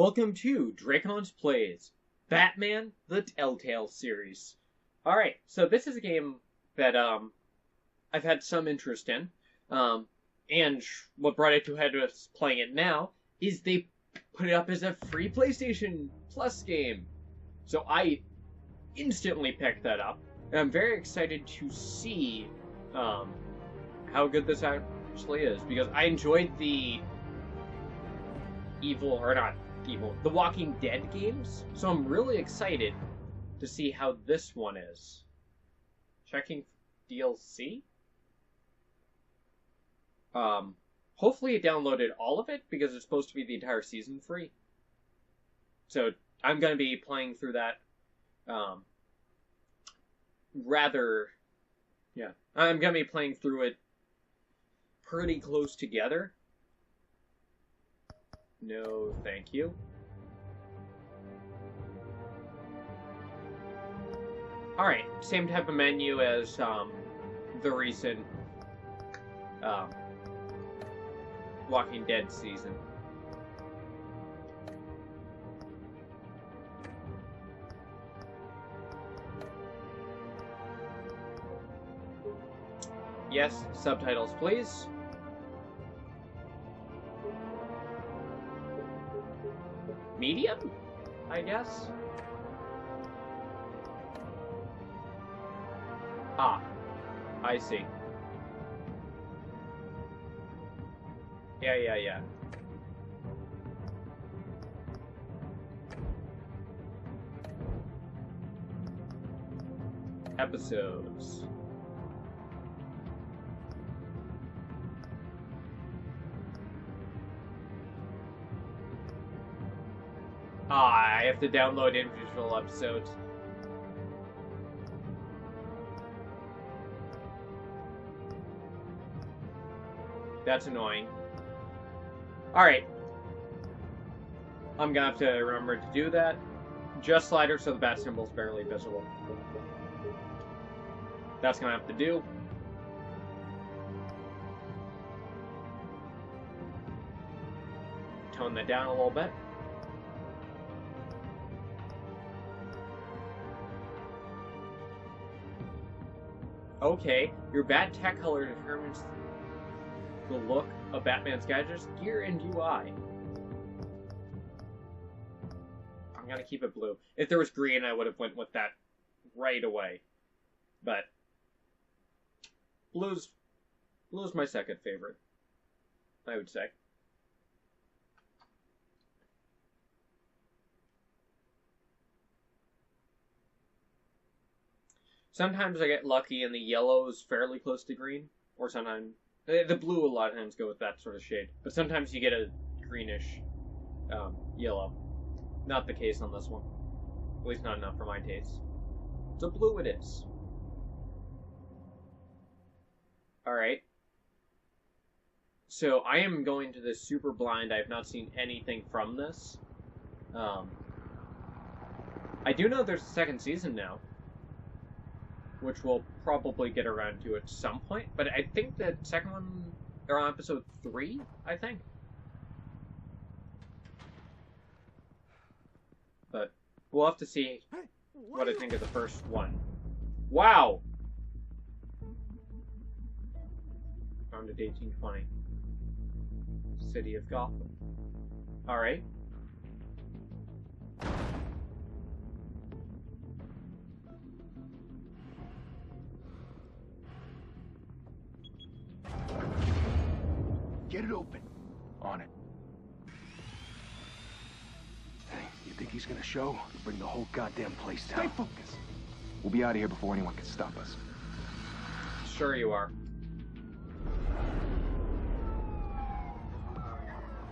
Welcome to Dracon's Plays Batman the Telltale series. Alright, so this is a game that I've had some interest in. And what brought it to head to us playing it now is they put it up as a free PlayStation Plus game. So I instantly picked that up. And I'm very excited to see how good this actually is. Because I enjoyed the The Walking Dead games. So I'm really excited to see how this one is. Checking DLC? Hopefully it downloaded all of it, because it's supposed to be the entire season free. So I'm going to be playing through that, I'm going to be playing through it pretty close together. No, thank you. Alright, same type of menu as, the recent, Walking Dead season. Yes, subtitles please. Medium, I guess? Ah, I see. Yeah. Episodes. I have to download individual episodes. That's annoying. Alright. I'm gonna have to remember to do that. Just slider so the bat symbol is barely visible. That's gonna have to do. Tone that down a little bit. Okay, your bat tech color determines the look of Batman's gadgets, gear, and UI. I'm gonna keep it blue. If there was green, I would have went with that right away. But blue's my second favorite, I would say. Sometimes I get lucky and the yellow is fairly close to green, or sometimes the blue a lot of times go with that sort of shade, but sometimes you get a greenish yellow. Not the case on this one. At least not enough for my taste. So blue it is. Alright. So I am going to this super blind. I have not seen anything from this. I do know there's a second season now, which we'll probably get around to at some point. But I think the second one, they're on episode 3, I think. But we'll have to see what I think of the first one. Wow! Founded 1820. City of Gotham. Alright. Get it open. On it. Hey, you think he's gonna show? Bring the whole goddamn place down. Stay focused. We'll be out of here before anyone can stop us. Sure you are.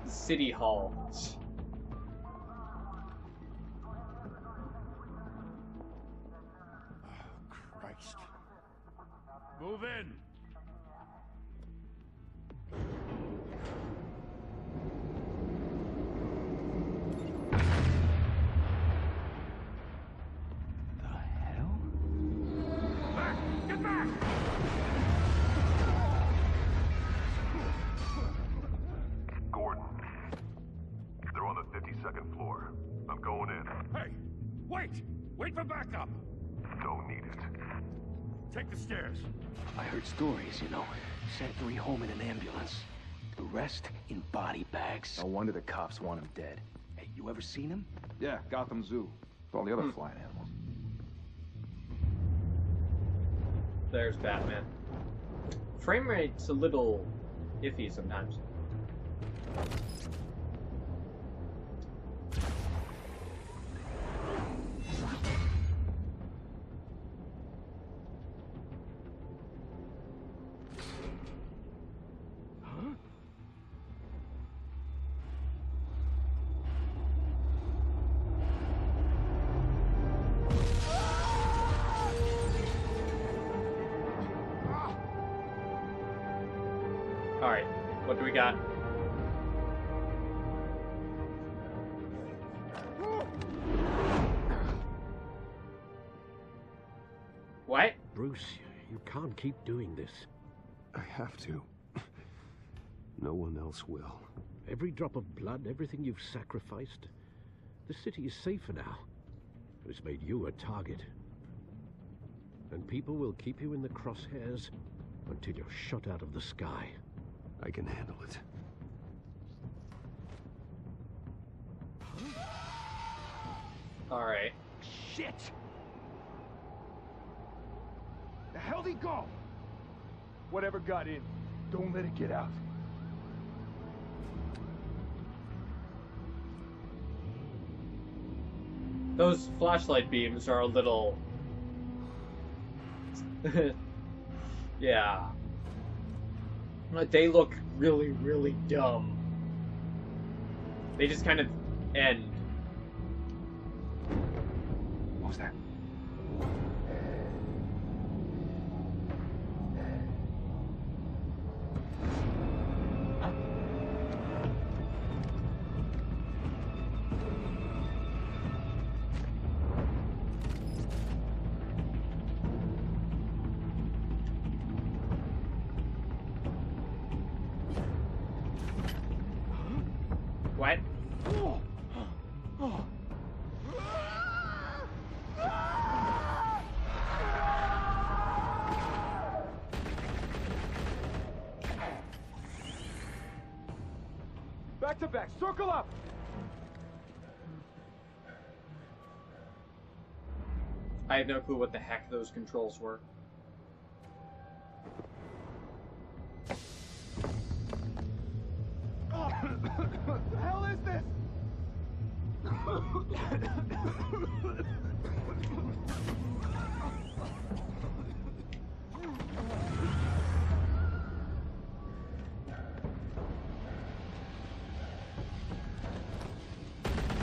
City Hall. Oh, Christ. Move in. Second floor. Take the stairs. I heard stories, you know. Sent 3 home in an ambulance. The rest in body bags. No wonder the cops want him dead. Hey, you ever seen him? Yeah, Gotham Zoo. With all the other flying animals. There's Batman. Frame rate's a little iffy sometimes. Alright, what do we got? What? Bruce, you can't keep doing this. I have to. No one else will. Every drop of blood, everything you've sacrificed. The city is safer now. It's made you a target. And people will keep you in the crosshairs until you're shot out of the sky. I can handle it. Alright. Shit! The hell'd he go? Whatever got in, don't let it get out. Those flashlight beams are a little... yeah. They look really, really dumb. They just kind of end. What was that? What? Back to back, circle up! I have no clue what the heck those controls were. What the hell is this?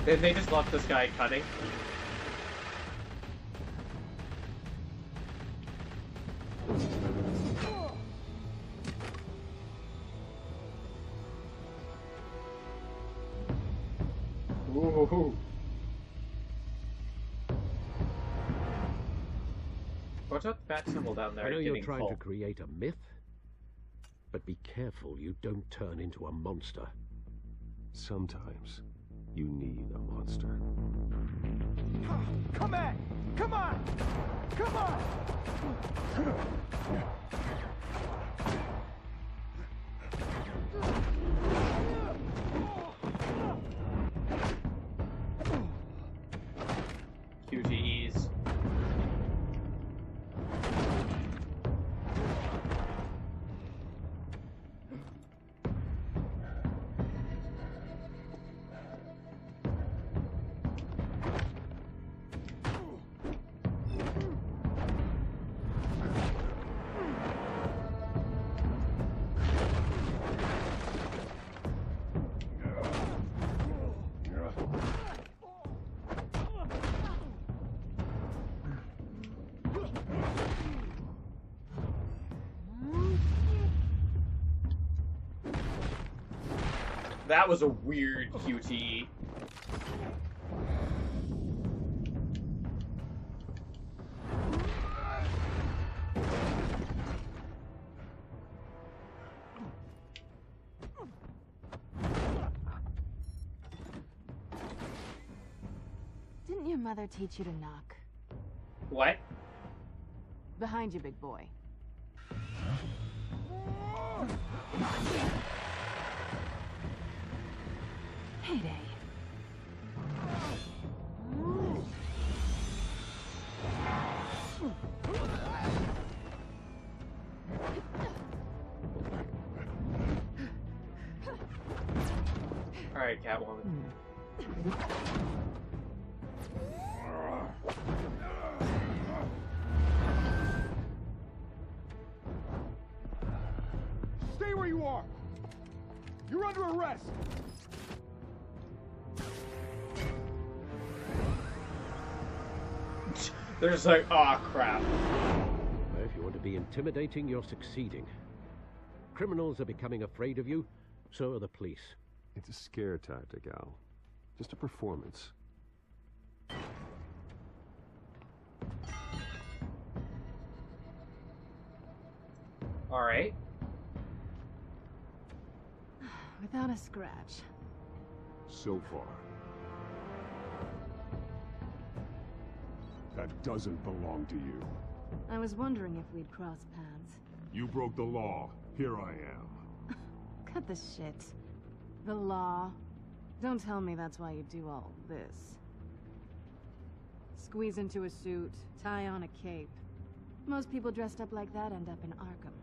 Did they just left this guy cutting? Ooh. Watch out the bat symbol down there. I know you're getting trying full. to create a myth, but be careful you don't turn into a monster. Sometimes you need a monster. Come on! Come on! Come on! QTEs. That was a weird QTE. Didn't your mother teach you to knock? What? Behind you, big boy. Heyday. Alright, Catwoman. Stay where you are! You're under arrest! There's like, oh crap. If you want to be intimidating, you're succeeding. Criminals are becoming afraid of you, so are the police. It's a scare tactic, Al. Just a performance. Alright. Without a scratch. So far. That doesn't belong to you. I was wondering if we'd cross paths. You broke the law. Here I am. Cut the shit. The law. Don't tell me that's why you do all this. Squeeze into a suit, tie on a cape. Most people dressed up like that end up in Arkham.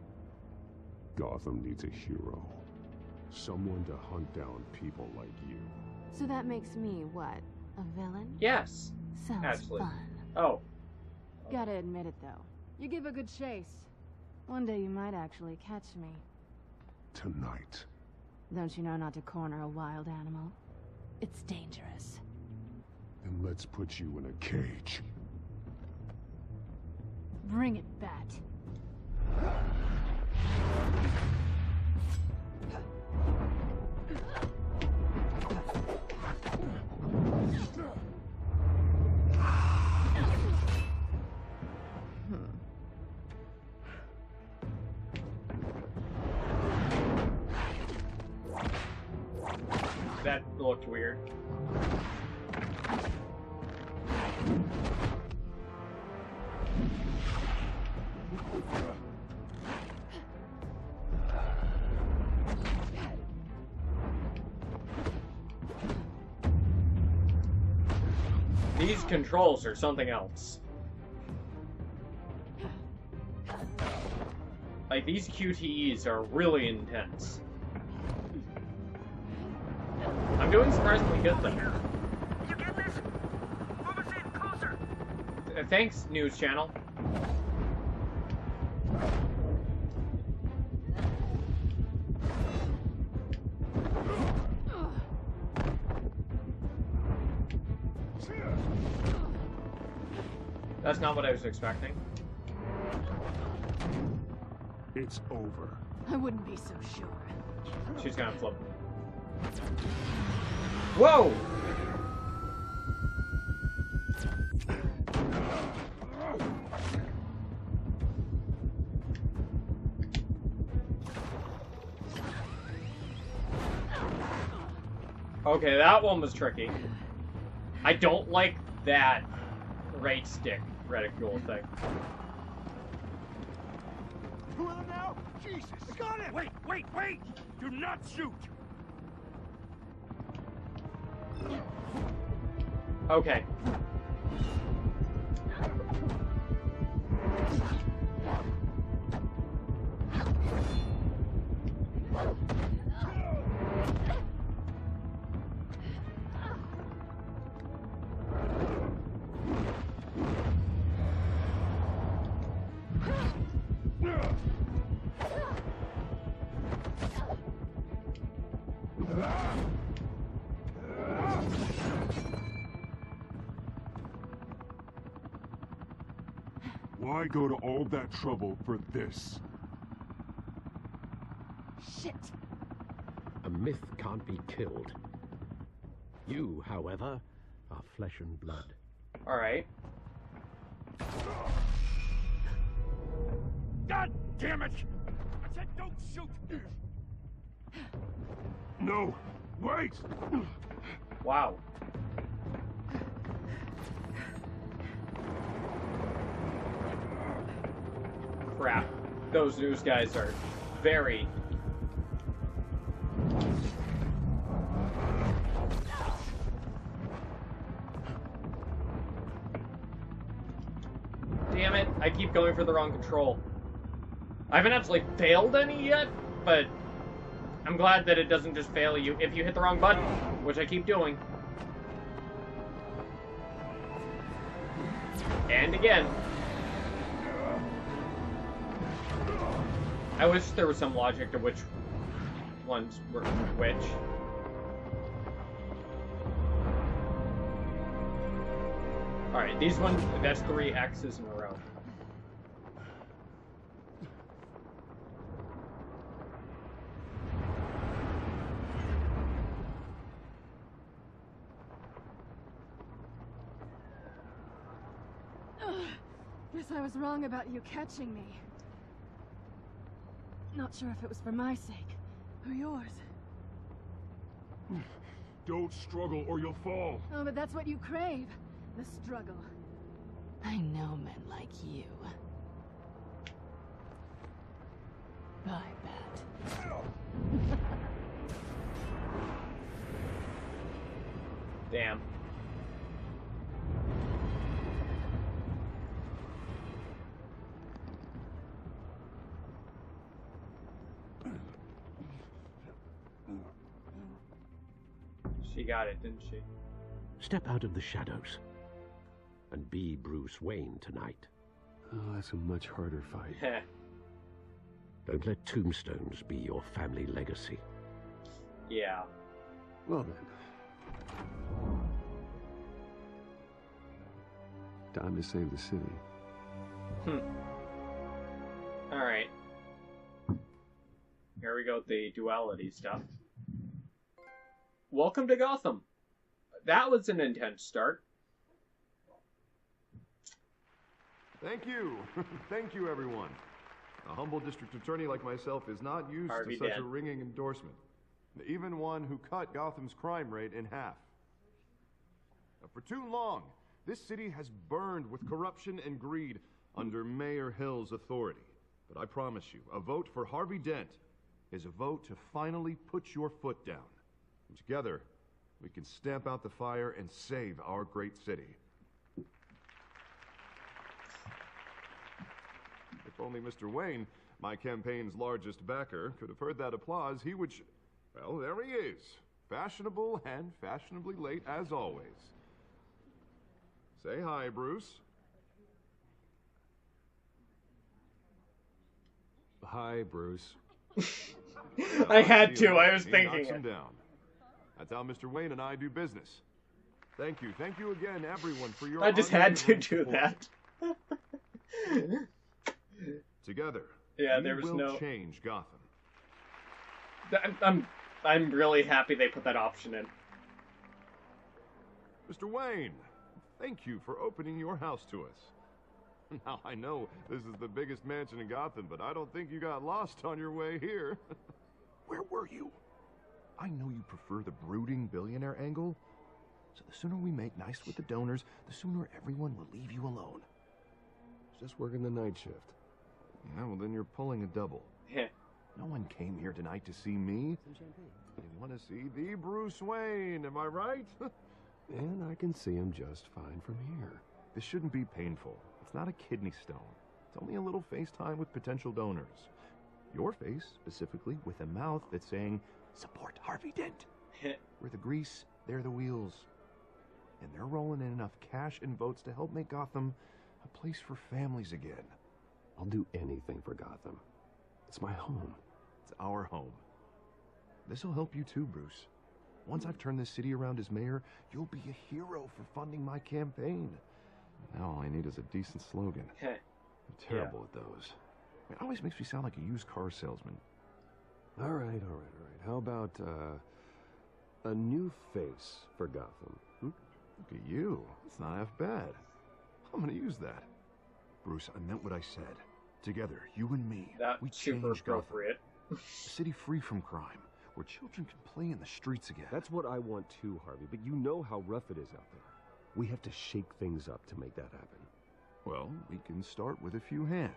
Gotham needs a hero. Someone to hunt down people like you. So that makes me, what, a villain? Yes. Sounds Actually. fun. Oh. Gotta admit it, though. You give a good chase. One day you might actually catch me. Tonight. Don't you know not to corner a wild animal? It's dangerous. Then let's put you in a cage. Bring it, Bat. That looked weird. These controls are something else. Like, these QTEs are really intense. I'm doing surprisingly good though. You get this? Move us in closer. Thanks, news channel. That's not what I was expecting. It's over. I wouldn't be so sure. She's gonna flip. Whoa! Okay, that one was tricky. I don't like that right stick reticule thing. Who are them now? Jesus! I got him! Wait! Do not shoot! Okay. Why go to all that trouble for this? Shit! A myth can't be killed. You, however, are flesh and blood. Alright. God damn it! I said don't shoot! No! Wait! Wow. crap. Those news guys are very... Damn it, I keep going for the wrong control. I haven't actually failed any yet, but I'm glad that it doesn't just fail you if you hit the wrong button, which I keep doing. And again. I wish there was some logic to which ones were which. Alright, these ones, that's 3 X's in a row. Guess I was wrong about you catching me. Not sure if it was for my sake, or yours. Don't struggle or you'll fall. Oh, but that's what you crave. The struggle. I know men like you. Bye, Bat. Damn. She got it, didn't she? Step out of the shadows and be Bruce Wayne tonight. Oh, that's a much harder fight. Heh. Don't let tombstones be your family legacy. Yeah. Well then. Time to save the city. Alright. Here we go with the duality stuff. Welcome to Gotham. That was an intense start. Thank you. Thank you, everyone. A humble district attorney like myself is not used Harvey to such Dent. a ringing endorsement. Even one who cut Gotham's crime rate in half. For too long, this city has burned with corruption and greed under Mayor Hill's authority. But I promise you, a vote for Harvey Dent is a vote to finally put your foot down. And together, we can stamp out the fire and save our great city. If only Mr. Wayne, my campaign's largest backer, could have heard that applause, he would... Well, there he is. Fashionable and fashionably late, as always. Say hi, Bruce. Hi, Bruce. I had to, I was He thinking knocks him it. down. That's how Mr. Wayne and I do business. Thank you again, everyone, for your... I just had to unwavering do support. that. Together, Yeah, we there was will no... change Gotham. I'm really happy they put that option in. Mr. Wayne, thank you for opening your house to us. Now, I know this is the biggest mansion in Gotham, but I don't think you got lost on your way here. Where were you? I know you prefer the brooding billionaire angle, so the sooner we make nice with the donors, the sooner everyone will leave you alone. Just working the night shift. Yeah, well, then you're pulling a double. Heh. No one came here tonight to see me. They want to see the Bruce Wayne, am I right? And I can see him just fine from here. This shouldn't be painful. It's not a kidney stone. It's only a little FaceTime with potential donors. Your face, specifically, with a mouth that's saying, support Harvey Dent. We're the grease, they're the wheels. And they're rolling in enough cash and votes to help make Gotham a place for families again. I'll do anything for Gotham. It's my home. It's our home. This'll help you too, Bruce. Once I've turned this city around as mayor, you'll be a hero for funding my campaign. Now all I need is a decent slogan. I'm terrible at those. It always makes me sound like a used car salesman. All right. How about, a new face for Gotham? Look at you. It's not half bad. I'm gonna use that. Bruce, I meant what I said. Together, you and me, we That's super change Gotham. appropriate. A city free from crime, where children can play in the streets again. That's what I want too, Harvey, but you know how rough it is out there. We have to shake things up to make that happen. Well, we can start with a few hands.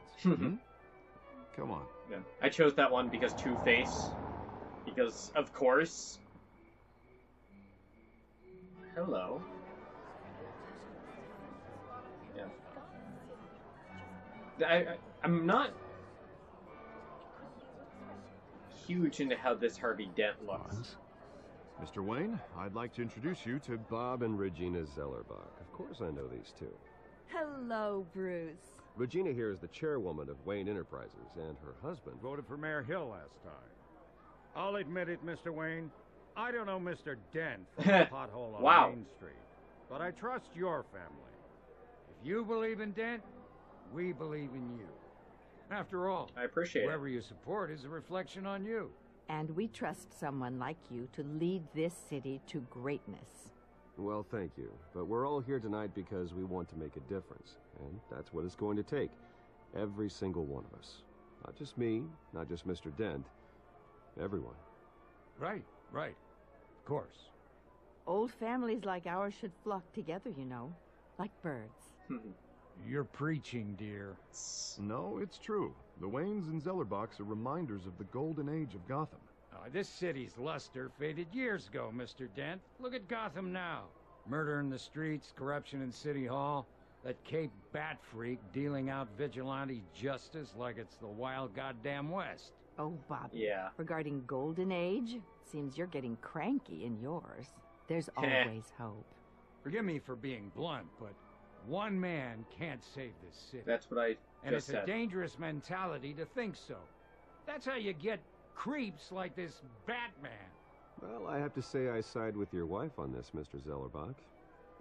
Come on. Yeah. I chose that one because Two-Face. Because, of course. Hello. Yeah. I'm not huge into how this Harvey Dent looks. Mr. Wayne, I'd like to introduce you to Bob and Regina Zellerbach. Of course I know these two. Hello, Bruce. Regina here is the chairwoman of Wayne Enterprises, and her husband... voted for Mayor Hill last time. I'll admit it, Mr. Wayne. I don't know Mr. Dent from the pothole on Wow. Main Street, but I trust your family. If you believe in Dent, we believe in you. After all, I appreciate it. whoever you support is a reflection on you. And we trust someone like you to lead this city to greatness. Well, thank you. But we're all here tonight because we want to make a difference. And that's what it's going to take. Every single one of us. Not just me, not just Mr. Dent. Everyone. Right. Of course. Old families like ours should flock together, you know. Like birds. You're preaching, dear. No, it's true. The Waynes and Zellerbachs are reminders of the golden age of Gotham. This city's luster faded years ago, Mr. Dent. Look at Gotham now. Murder in the streets, corruption in City Hall, that Cape Bat freak dealing out vigilante justice like it's the wild goddamn West. Oh, Bobby. Yeah. Regarding Golden Age, seems you're getting cranky in yours. There's always hope. Forgive me for being blunt, but one man can't save this city. That's what I And just it's said. a dangerous mentality to think so. That's how you get creeps like this Batman. Well, I have to say I side with your wife on this, Mr. Zellerbach.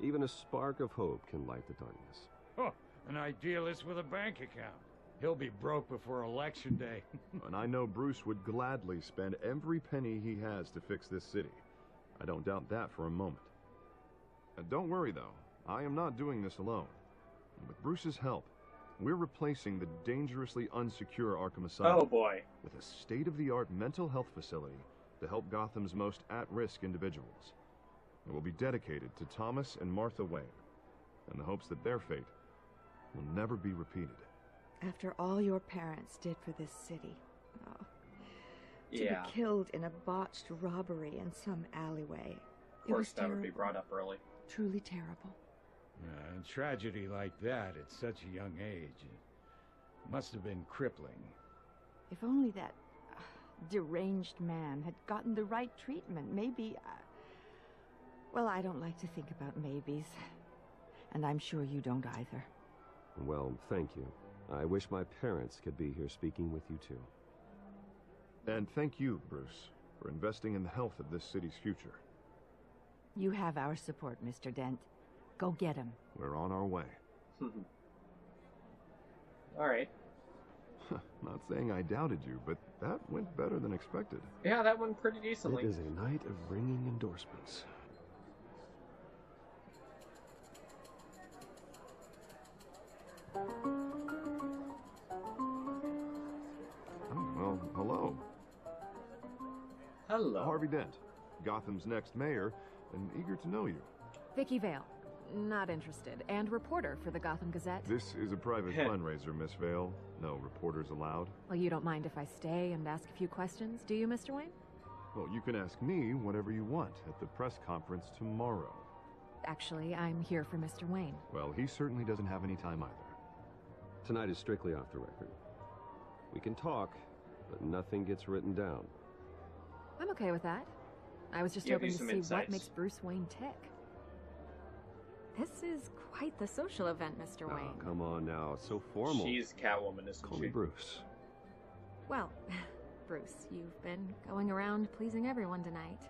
Even a spark of hope can light the darkness. Oh, an idealist with a bank account. He'll be broke before Election Day. And I know Bruce would gladly spend every penny he has to fix this city. I don't doubt that for a moment. Don't worry, though. I am not doing this alone. With Bruce's help, we're replacing the dangerously unsecure Arkham Asylum Oh boy. with a state-of-the-art mental health facility to help Gotham's most at-risk individuals. It will be dedicated to Thomas and Martha Wayne, in the hopes that their fate will never be repeated. After all your parents did for this city. Oh. To Yeah. be killed in a botched robbery in some alleyway. Of course, that would be brought up early. Truly terrible. A tragedy like that at such a young age, it must have been crippling. If only that deranged man had gotten the right treatment, maybe... well, I don't like to think about maybes. And I'm sure you don't either. Well, thank you. I wish my parents could be here speaking with you, too. And thank you, Bruce, for investing in the health of this city's future. You have our support, Mr. Dent. Go get him. We're on our way. All right. Not saying I doubted you, but that went better than expected. Yeah, that went pretty decently. It is a night of ringing endorsements. Well, hello. Hello. Harvey Dent, Gotham's next mayor, and eager to know you. Vicky Vale. Not interested. And reporter for the Gotham Gazette. This is a private fundraiser, Miss Vale. No reporters allowed. Well, you don't mind if I stay and ask a few questions, do you, Mr. Wayne? Well, you can ask me whatever you want at the press conference tomorrow. Actually, I'm here for Mr. Wayne. Well, he certainly doesn't have any time either. Tonight is strictly off the record. We can talk, but nothing gets written down. I'm okay with that. I was just Give hoping you to some see insights. what makes Bruce Wayne tick. This is quite the social event, Mr. Oh, Wayne. come on now. It's so formal. She's Catwoman, isn't Call she? me Bruce. Well, Bruce, you've been going around pleasing everyone tonight.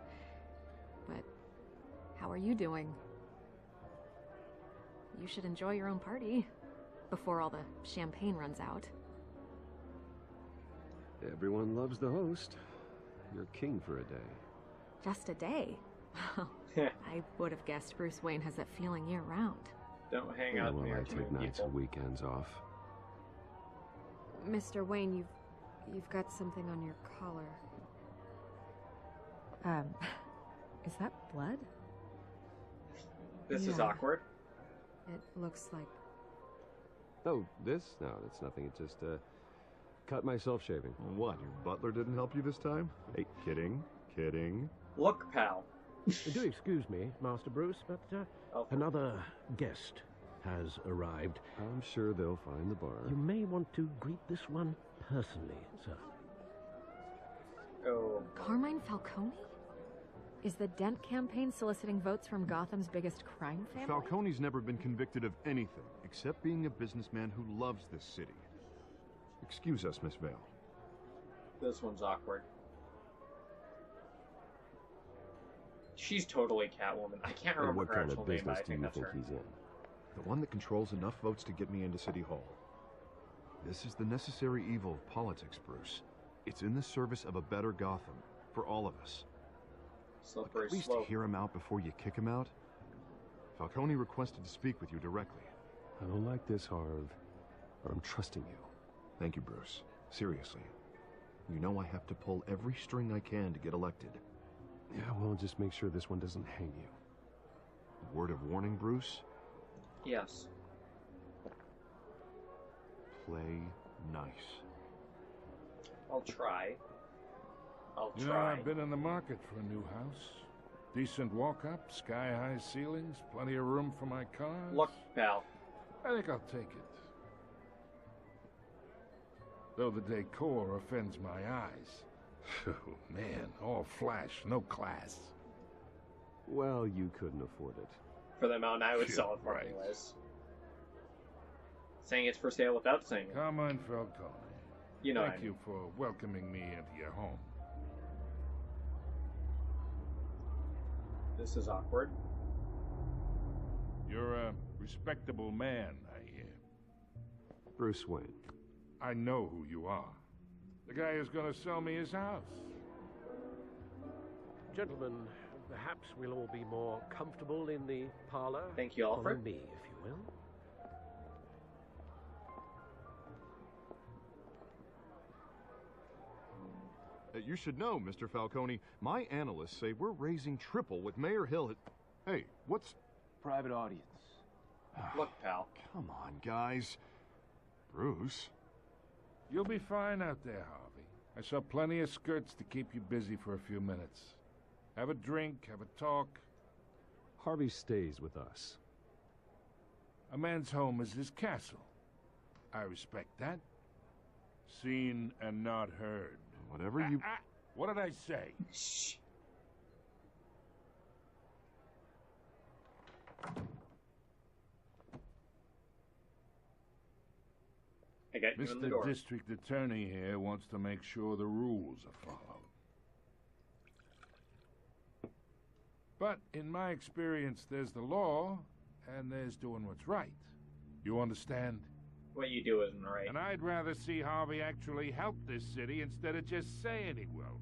But how are you doing? You should enjoy your own party before all the champagne runs out. Everyone loves the host. You're king for a day. Just a day? I would have guessed Bruce Wayne has that feeling year-round. Don't hang out Well, near I too take many nights people. and weekends off. Mr. Wayne, you've got something on your collar. Is that blood? This is Yeah. awkward. It looks like... Oh, this? No, it's nothing. It's just, cut myself shaving. What, your butler didn't help you this time? Hey, kidding. Look, pal. Do excuse me, Master Bruce, but another guest has arrived. I'm sure they'll find the bar. You may want to greet this one personally, sir. Oh. Carmine Falcone? Is the Dent campaign soliciting votes from Gotham's biggest crime family? Falcone's never been convicted of anything, except being a businessman who loves this city. Excuse us, Miss Vale. This one's awkward. She's totally Catwoman. I can't remember what her kind actual of name, but business I do think you that's think her. he's in? The one that controls enough votes to get me into City Hall. This is the necessary evil of politics, Bruce. It's in the service of a better Gotham, for all of us. Slippery At least slope. hear him out before you kick him out. Falcone requested to speak with you directly. I don't like this, Harv, but I'm trusting you. Thank you, Bruce. Seriously. You know I have to pull every string I can to get elected. Yeah, well, just make sure this one doesn't hang you. Word of warning, Bruce? Yes. Play nice. I'll try. You know, I've been in the market for a new house. Decent walk-up, sky-high ceilings, plenty of room for my cars. Look, pal. I think I'll take it. Though the decor offends my eyes. Oh, man, all flash, no class. Well, you couldn't afford it. For the amount I would sell it for anyways. Saying it's for sale without saying it. Carmine Falcone. You know Thank you for welcoming me into your home. This is awkward. You're a respectable man, I hear. Bruce Wayne. I know who you are. The guy who's going to sell me his house. Gentlemen, perhaps we'll all be more comfortable in the parlor. Thank you, Alfred. Follow me, if you will. You should know, Mr. Falcone, my analysts say we're raising triple with Mayor Hill. Hey, what's... Private audience. Look, pal. Come on, guys. Bruce. You'll be fine out there, Harvey. I saw plenty of skirts to keep you busy for a few minutes. Have a drink, have a talk. Harvey stays with us. A man's home is his castle. I respect that. Seen and not heard. Whatever you... What did I say? Shh. I got you in the door. Mr. District Attorney here wants to make sure the rules are followed. But in my experience, there's the law, and there's doing what's right. You understand? What you do isn't right. And I'd rather see Harvey actually help this city instead of just saying he will.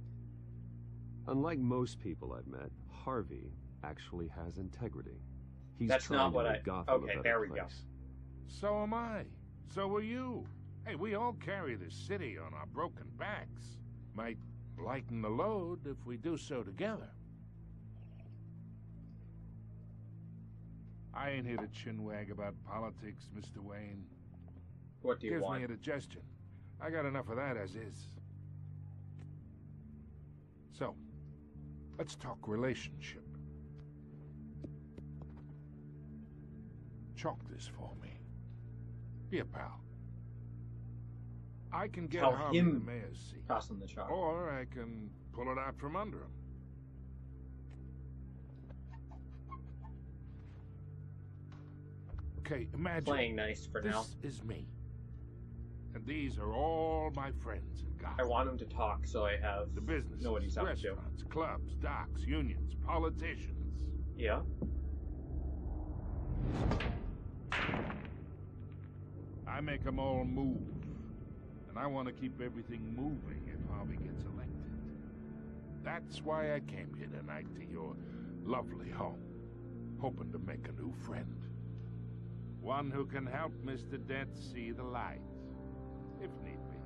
Unlike most people I've met, Harvey actually has integrity. He's That's trying not to what make Gotham a Okay, better there we place. go. So am I. So are you. Hey, we all carry this city on our broken backs. Might lighten the load if we do so together. I ain't here to chinwag about politics, Mr. Wayne. What do you Gives want? me indigestion. I got enough of that as is. So, let's talk relationship. Chalk this for me. Here, pal. I can get Tell Harvey him the mayor's seat. toss him the chalk. Or I can pull it out from under him. Okay, imagine Playing nice for now. this is me. And these are all my friends in Gotham. I want him to talk so I have The businesses, know what he's up to. restaurants, clubs, docks, unions, politicians. Yeah. I make them all move. And I want to keep everything moving if Harvey gets elected. That's why I came here tonight to your lovely home, hoping to make a new friend. One who can help Mr. Dent see the light, if need be.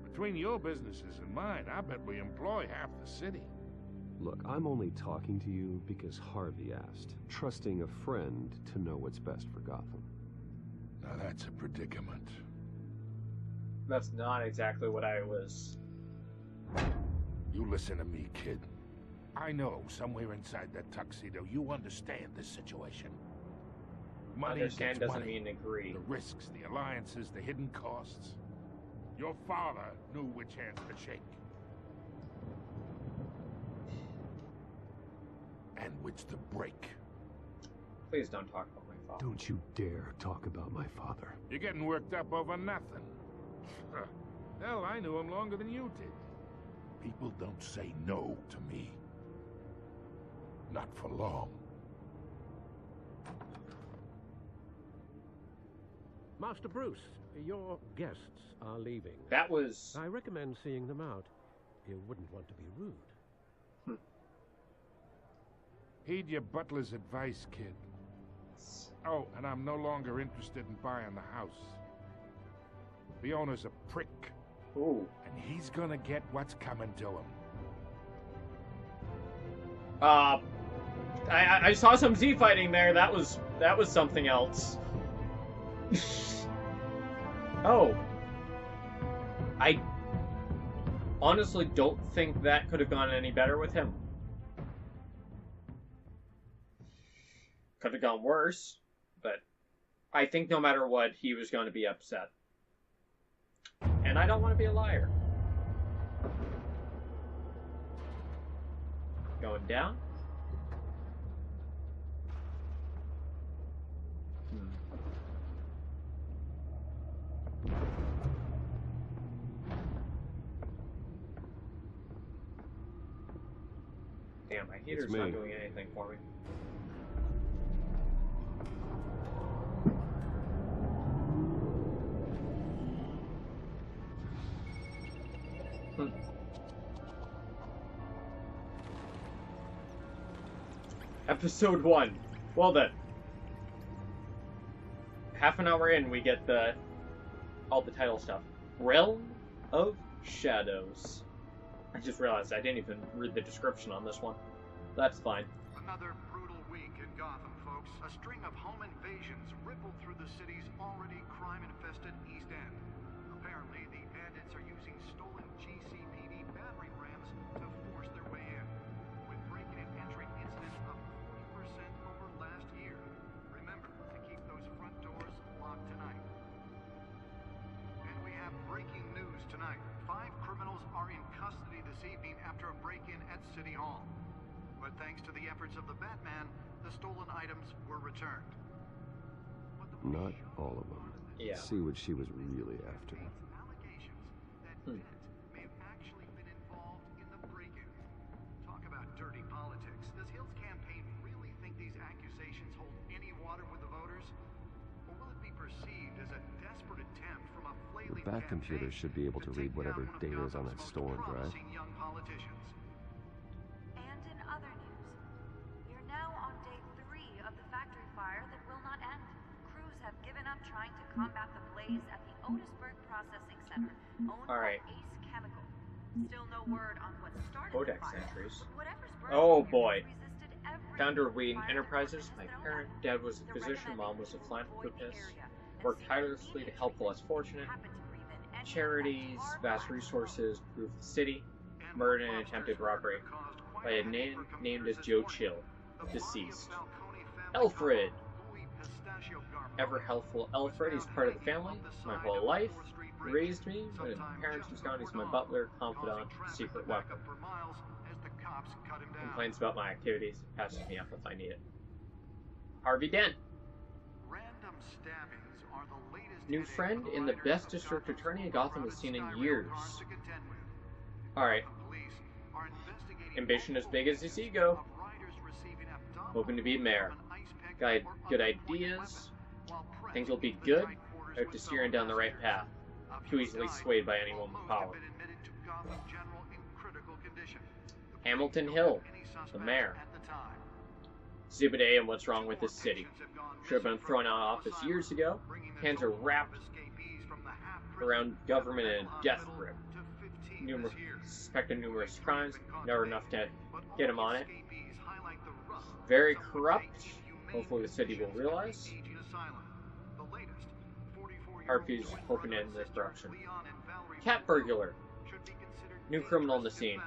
Between your businesses and mine, I bet we employ half the city. Look, I'm only talking to you because Harvey asked, trusting a friend to know what's best for Gotham. Now that's a predicament. That's not exactly what I was... You listen to me, kid. I know somewhere inside that tuxedo you understand this situation. Money Understand gets doesn't money. mean agree. The risks, the alliances, the hidden costs. Your father knew which hands to shake. And which to break. Please don't talk about my father. Don't you dare talk about my father. You're getting worked up over nothing. Hell, I knew him longer than you did. People don't say no to me. Not for long. Master Bruce, your guests are leaving. That was... I recommend seeing them out. You wouldn't want to be rude. Heed your butler's advice, kid. Oh, and I'm no longer interested in buying the house. The owner's a prick. Ooh. And he's gonna get what's coming to him. I saw some Z fighting there. That was something else. Oh. I honestly don't think that could have gone any better with him. Could have gone worse, but I think no matter what, he was going to be upset. And I don't want to be a liar. Going down. Damn, my heater's not doing anything for me. Episode 1. Well then. Half an hour in, we get all the title stuff. Realm of Shadows. I just realized I didn't even read the description on this one. That's fine. Another brutal week in Gotham, folks. A string of home invasions rippled through the city's already crime-infested East End. Apparently, the bandits are using stolen GCPD battering rams to force their way in, with break-in and entry incidents up 40% over last year. Remember to keep those front doors locked tonight. And we have breaking news tonight. 5 criminals are in custody this evening after a break-in at City Hall. But thanks to the efforts of the Batman, the stolen items were returned. Not all of them. Yeah. See what she was really after. Allegations that Dent may have actually been involved in the break-in. Talk about dirty politics. Does Hill's campaign really think these accusations hold any water with the voters? Or will it be perceived as a desperate attempt from a flailing The back computer should be able to read whatever data is on that stolen drive. young politicians? And in other news, we are now on day 3 of the factory fire that will not end. Crews have given up trying to combat the blaze at the Otisburg Processing Center, owned by Ace Chemical. Still no word on what started the Codex fire. entries. Whatever's Oh burning boy. resisted every Founder of Wheaton fire Enterprises. that My was parent, owned. dad was a The physician, recommended mom was a avoid the philanthropist. area and Worked see tirelessly to help the less fortunate. happen to breathe in any Charities, vast resources, proof the city. Murder and attempted robbery by a man named as Joe Chill, deceased. Alfred. Ever healthful Alfred, he's part of the family, my whole life. Raised me, when parents was gone, he's my butler, confidant, secret weapon. Complains about my activities, passes me up if I need it. Harvey Dent. New friend in the best district attorney in Gotham has seen in years. Alright. Ambition as big as his ego. Hoping to be mayor. Got good ideas. Think he'll be good. I have to steer him down the right path. Too easily swayed by anyone with power. Hamilton Hill, the mayor. Exhibit A and what's wrong with this city. Should have been thrown out of office years ago. Hands are wrapped around government in a death grip. Suspected numerous crimes, never enough to get him on it. Very corrupt. Hopefully the city will realize. Harvey's hoping to end the corruption. Cat burglar. New criminal on the scene.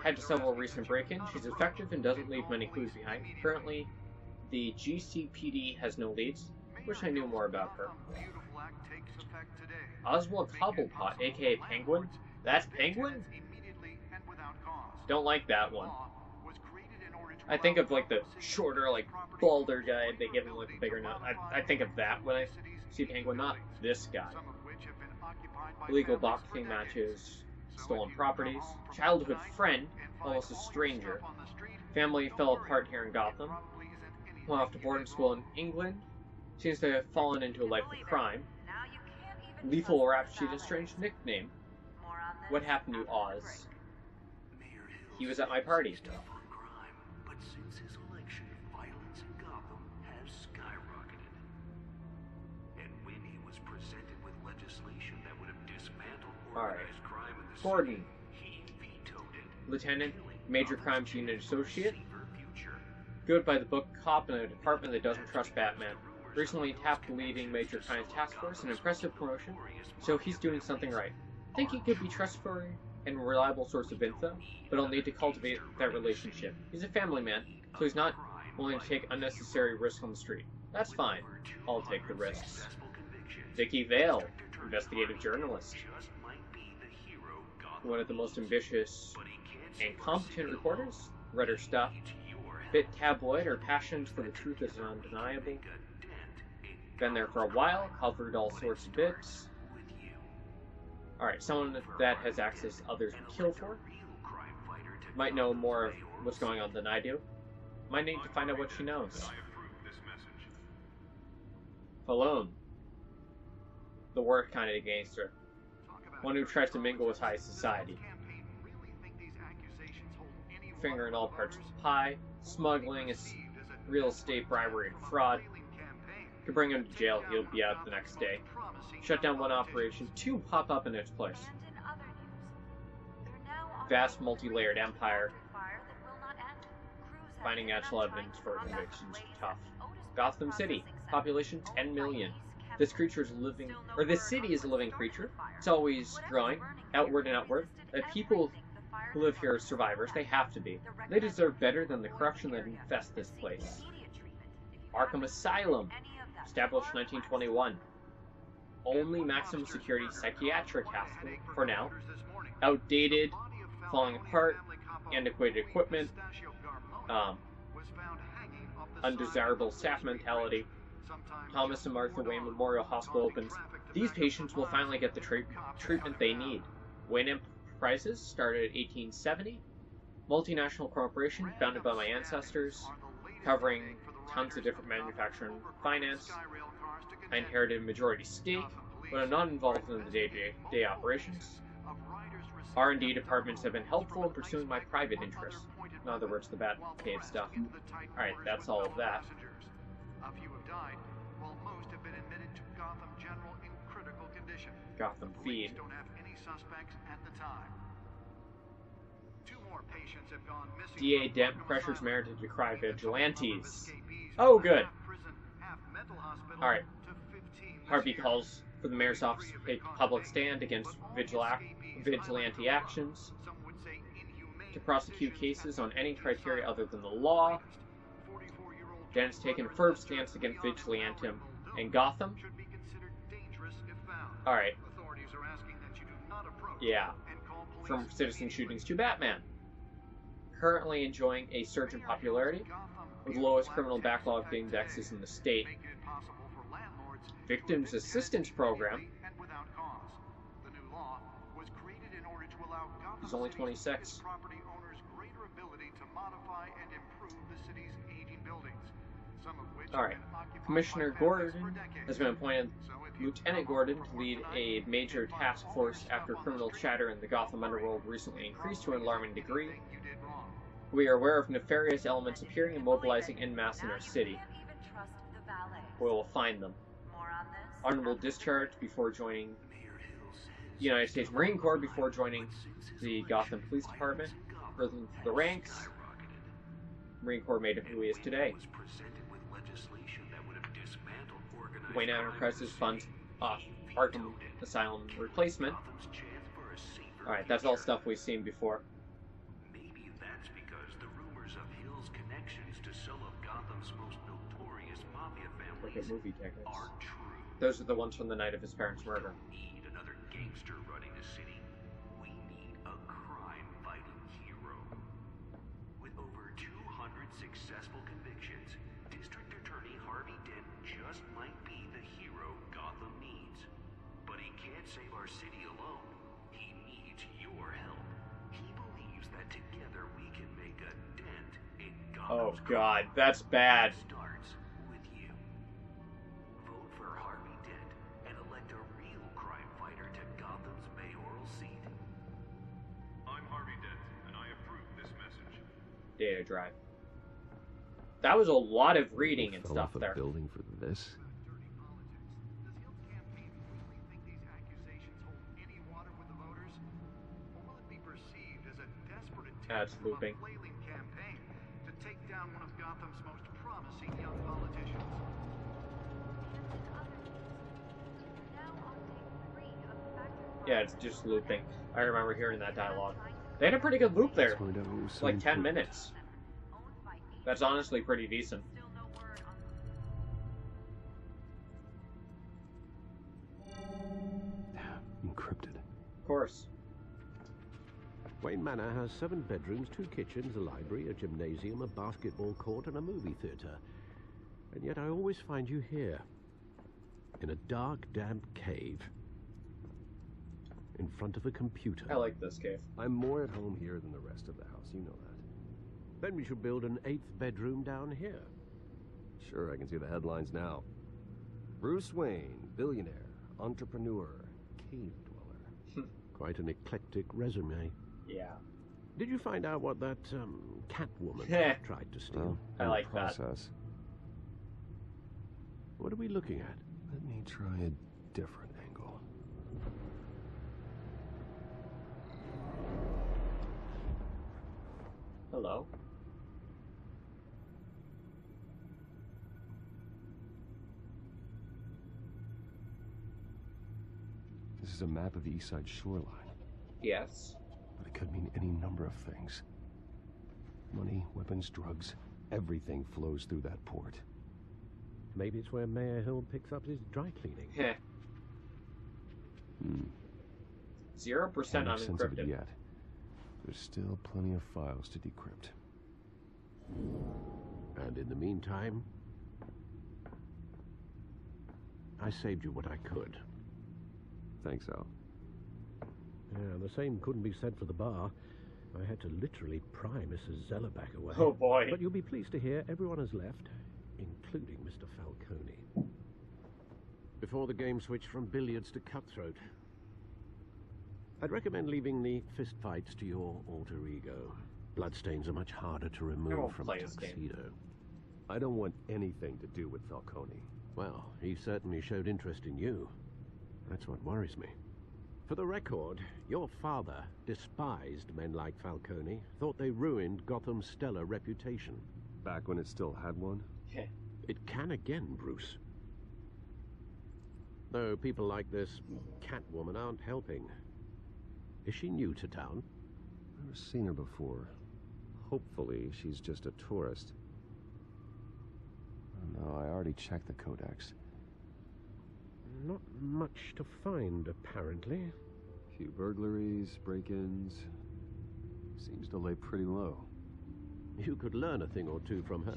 Had to several recent break-ins. She's effective and doesn't leave many clues behind. Currently, the GCPD has no leads. Wish I knew more about her. Oswald Cobblepot, aka Penguin? That's Penguin? Don't like that one. I think of like the shorter, like balder guy. They give him like a bigger nut. I think of that when I see Penguin, not this guy. Illegal boxing matches, stolen properties, childhood friend, almost a stranger. Family fell apart here in Gotham. Went off to boarding school in England. Seems to have fallen into a life of crime. Lethal rap sheet, a strange nickname. What happened to Oz? He was at my party. But since his election, violence in Gotham has skyrocketed. And when he was presented with legislation that would have dismantled organized crime in the Gordon. city, he vetoed it. Lieutenant, Major Crimes Unit Associate. Good by the book cop in a department that doesn't trust Batman. Recently tapped the leading Major Crimes Task Force, an impressive promotion, so he's doing something right. Think he could be trustworthy and reliable source of info, but I'll need to cultivate that relationship. He's a family man, so he's not willing to take unnecessary risks on the street. That's fine. I'll take the risks. Vicky Vale, investigative journalist. One of the most ambitious and competent reporters. Read her stuff. Bit tabloid, her passion for the truth is undeniable. Been there for a while, covered all sorts of bits. Alright, someone that has access others would kill for. Might know more of what's going on than I do. Might need to find out what she knows. Alone. The worst kind of gangster. One who tries to mingle with high society. Finger in all parts of the pie. Smuggling, real estate bribery, and fraud. Could bring him to jail, he'll be out the next day. Shut down one operation, two pop up in its place. Vast multi-layered empire. Finding actual evidence for convictions tough. Gotham City, population 10 million. This creature is living, or this city is a living creature. It's always growing, outward and outward. The people who live here are survivors. They have to be. They deserve better than the corruption that infests this place. Arkham Asylum, established 1921. Only maximum security psychiatric hospital for now. Outdated, falling apart, antiquated equipment, undesirable staff mentality. Thomas and Martha Wayne Memorial Hospital opens. These patients will finally get the treatment they need. Wayne Enterprises started in 1870. Multinational corporation founded by my ancestors, covering tons of different manufacturing and finance. I inherited a majority stake, but I'm not involved in the day-to-day operations. R&D departments have been helpful in pursuing my private interests. In other words, the Batcave stuff. Alright, that's all of that. A few have died, while most have been admitted to Gotham General in critical condition. Gotham Feed. Police don't have any suspects at the time. Two more patients have gone missing. DA Dent pressures mayor to decry vigilantes. Oh, good. Alright. Harvey calls for the mayor's office to take a public stand against vigilante actions, to prosecute cases on any criteria other than the law. Dent's taken a firm stance against vigilantism in Gotham. Alright. Yeah. From citizen shootings to Batman. Currently enjoying a surge in popularity, with the lowest criminal backlog indexes in the state. Victims Assistance Program. He's only 26. Alright. Commissioner Gordon has been appointed Lieutenant Gordon to lead a major task force after criminal chatter in the Gotham underworld recently increased to an alarming degree. We are aware of nefarious elements appearing and mobilizing en masse in our city. We will find them. Honorable discharge before joining the United States Marine Corps, before joining the Gotham Police Department. Risen through the ranks. Marine Corps made him who he is today. Wayne Enterprises funds Arkham asylum replacement. Alright, that's all stuff we've seen before. Maybe that's because the rumors of Hill's connections to some of Gotham's most notorious mafia families Movie tickets. are true. Those are the ones from the night of his parents' murder. We don't need another gangster running the city. We need a crime-fighting hero. With over 200 successful convictions, District Attorney Harvey Dent just might be the hero Gotham needs. But he can't save our city alone. He needs your help. He believes that together we can make a dent in Gotham's Oh god, that's bad. starts with you. Vote for Harvey Dent and elect a real crime fighter to Gotham's mayoral seat. I'm Harvey Dent, and I approve this message. Data drive. That was a lot of reading and Fell stuff off a there. building for this? That's looping. Campaign to take down one of Gotham's most promising young politicians. Yeah, it's just looping. I remember hearing that dialogue. They had a pretty good loop there. Like 10 minutes. That's honestly pretty decent. Encrypted. Of course. Wayne Manor has 7 bedrooms, 2 kitchens, a library, a gymnasium, a basketball court, and a movie theater. And yet I always find you here. In a dark, damp cave. In front of a computer. I like this cave. I'm more at home here than the rest of the house, you know that. Then we should build an 8th bedroom down here. Sure, I can see the headlines now. Bruce Wayne, billionaire, entrepreneur, cave dweller. Quite an eclectic resume. Yeah. Did you find out what that Catwoman tried to steal? Well, I like that. process. What are we looking at? Let me try a different angle. Hello. This is a map of the East Side shoreline. Yes. But it could mean any number of things. Money, weapons, drugs, everything flows through that port. Maybe it's where Mayor Hill picks up his dry cleaning. Heh. 0% Can't make sense of it unencrypted. yet. There's still plenty of files to decrypt. And in the meantime, I saved you what I could. Thanks, Al. Yeah, the same couldn't be said for the bar. I had to literally pry Mrs. Zellerback away. Oh boy. But you'll be pleased to hear everyone has left, including Mr. Falcone. Before the game switched from billiards to cutthroat. I'd recommend leaving the fistfights to your alter ego. Bloodstains are much harder to remove from a tuxedo. I don't want anything to do with Falcone. Well, he certainly showed interest in you. That's what worries me. For the record, your father despised men like Falcone, thought they ruined Gotham's stellar reputation. Back when it still had one? It can again, Bruce. Though people like this Catwoman aren't helping. Is she new to town? Never seen her before. Hopefully, she's just a tourist. Oh, no, I already checked the codex. Not much to find, apparently. Few burglaries, break-ins. Seems to lay pretty low. You could learn a thing or two from her.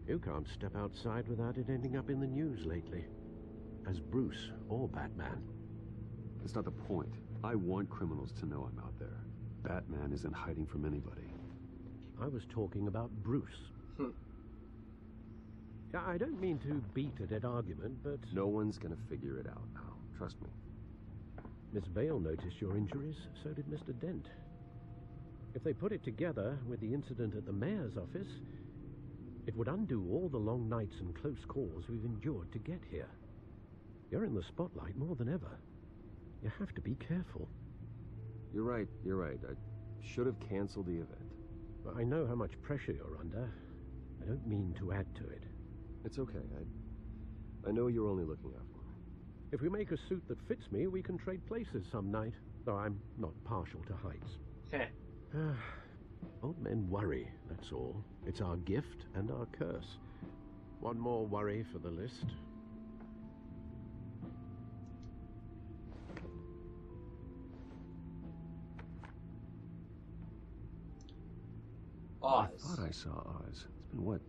You can't step outside without it ending up in the news lately. As Bruce or Batman. That's not the point. I want criminals to know I'm out there. Batman isn't hiding from anybody. I was talking about Bruce. I don't mean to beat a dead argument, but... No one's gonna figure it out, Al. Trust me. Miss Vale noticed your injuries, so did Mr. Dent. If they put it together with the incident at the mayor's office, it would undo all the long nights and close calls we've endured to get here. You're in the spotlight more than ever. You have to be careful. You're right. I should have canceled the event. But I know how much pressure you're under. I don't mean to add to it. It's okay. I know you're only looking out for me. If we make a suit that fits me, we can trade places some night. Though I'm not partial to heights. Old men worry, that's all. It's our gift and our curse. One more worry for the list. Oz. I thought I saw Oz. It's been, what,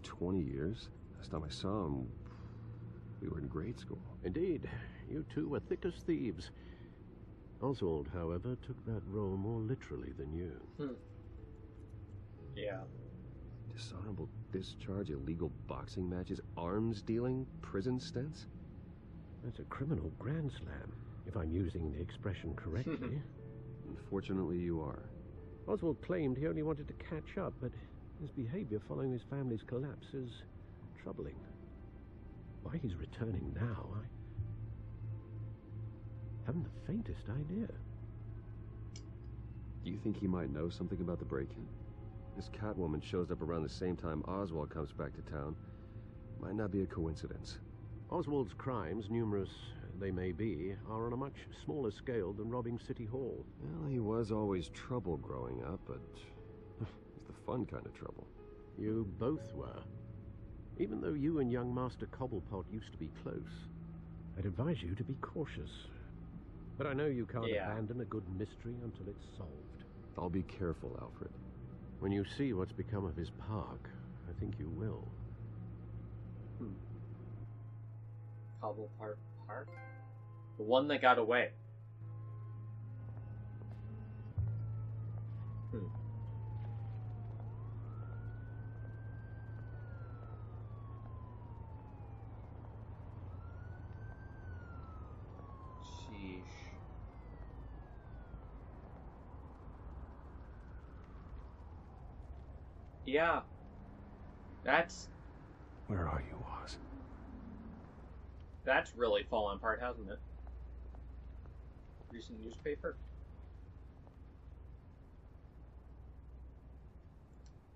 20 years? Last time I saw him, we were in grade school. Indeed. You two were thick as thieves. Oswald, however, took that role more literally than you. Yeah. Dishonorable discharge, illegal boxing matches, arms dealing, prison stints? That's a criminal grand slam, if I'm using the expression correctly. Unfortunately, you are. Oswald claimed he only wanted to catch up, but his behavior following his family's collapse is troubling. Why he's returning now, I haven't the faintest idea. Do you think he might know something about the break-in? This Catwoman shows up around the same time Oswald comes back to town. Might not be a coincidence. Oswald's crimes, numerous they may be, are on a much smaller scale than robbing City Hall. Well, he was always trouble growing up, but it's the fun kind of trouble. You both were. Even though you and young Master Cobblepot used to be close, I'd advise you to be cautious. But I know you can't abandon a good mystery until it's solved. I'll be careful, Alfred. When you see what's become of his park, I think you will. Cobblepot Park? The one that got away. Sheesh. Yeah. That's... Where are you, Oz? That's really fallen apart, hasn't it? Recent newspaper.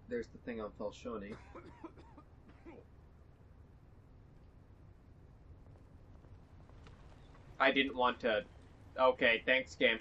There's the thing on Falcione. I didn't want to... Okay, thanks, game.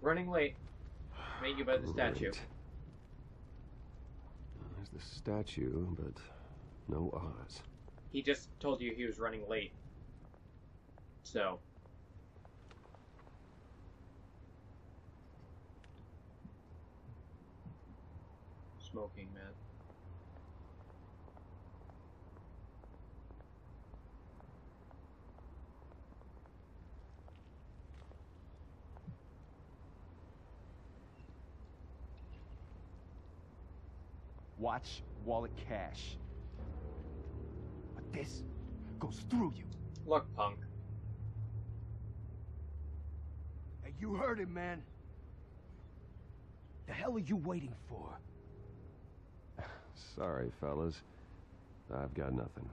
Running late. Meet you by the statue. There's the statue, but no Oz. He just told you he was running late. So. Smoking, man. Watch, wallet, cash. But this goes through you. Look, punk. Hey, you heard it, man. The hell are you waiting for? Sorry, fellas. I've got nothing.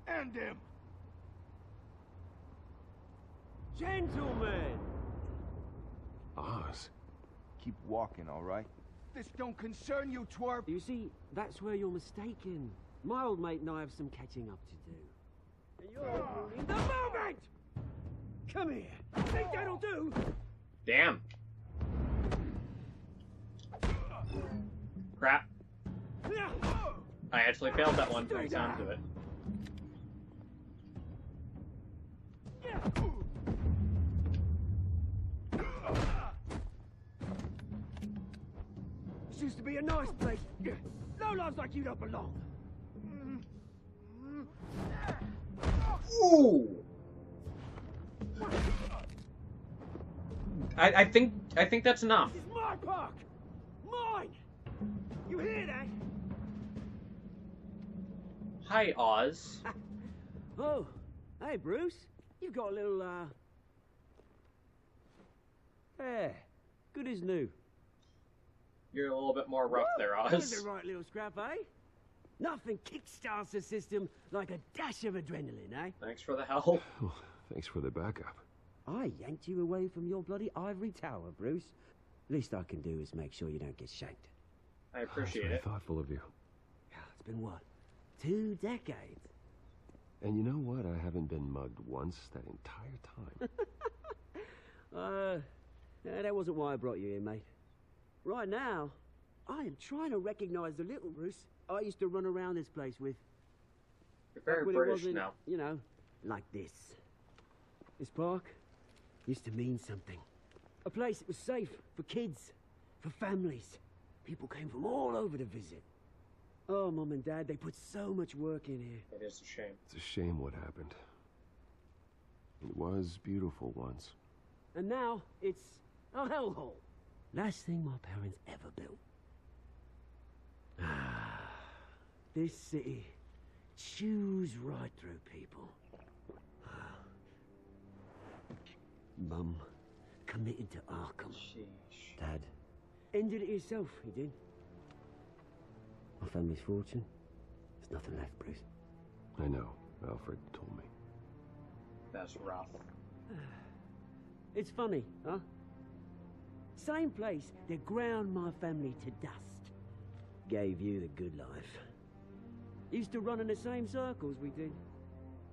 End him! Gentlemen! Oz. Keep walking, all right? This don't concern you, twerp. You see, that's where you're mistaken. My old mate and I have some catching up to do. And you're ruining the moment! Come here. Think that'll do? Damn. Crap. I actually failed that one from the sounds of it. This used to be a nice place. No lives like you don't belong. Ooh. I think that's enough. This is my park. Mine. You hear that? Hi, Oz. Oh, hey, Bruce. You've got a little, hair. Good as new. You're a little bit more rough there, That was Oz. a right little scrap, eh? Nothing kickstarts the system like a dash of adrenaline, eh? Thanks for the help. Thanks for the backup. I yanked you away from your bloody ivory tower, Bruce. Least I can do is make sure you don't get shanked. I appreciate Very it. thoughtful of you. It's been what? 2 decades? And you know what? I haven't been mugged once that entire time. That wasn't why I brought you here, mate. Right now, I am trying to recognize the little Bruce I used to run around this place with. You're very When it British wasn't, now. you know, like this. This park used to mean something. A place that was safe for kids, for families. People came from all over to visit. Oh, Mum and Dad, they put so much work in here. It is a shame. It's a shame what happened. It was beautiful once. And now, it's a hellhole. Last thing my parents ever built. This city chews right through people. Mum committed to Arkham. Sheesh. Dad ended it himself, he did. My family's fortune, there's nothing left, Bruce. I know. Alfred told me. That's rough. It's funny, huh? Same place that ground my family to dust. Gave you the good life. Used to run in the same circles we did.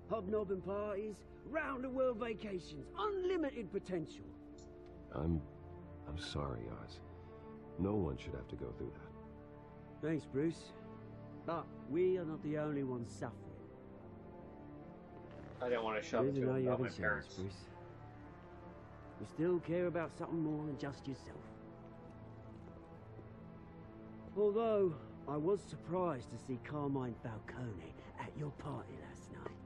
Hobnobbing parties, round-the-world vacations, unlimited potential. I'm sorry, Oz. No one should have to go through that. Thanks, Bruce. But we are not the only ones suffering. I don't want to shove it to Even though him you about my haven't changed, parents. Bruce. You still care about something more than just yourself. Although, I was surprised to see Carmine Falcone at your party last night.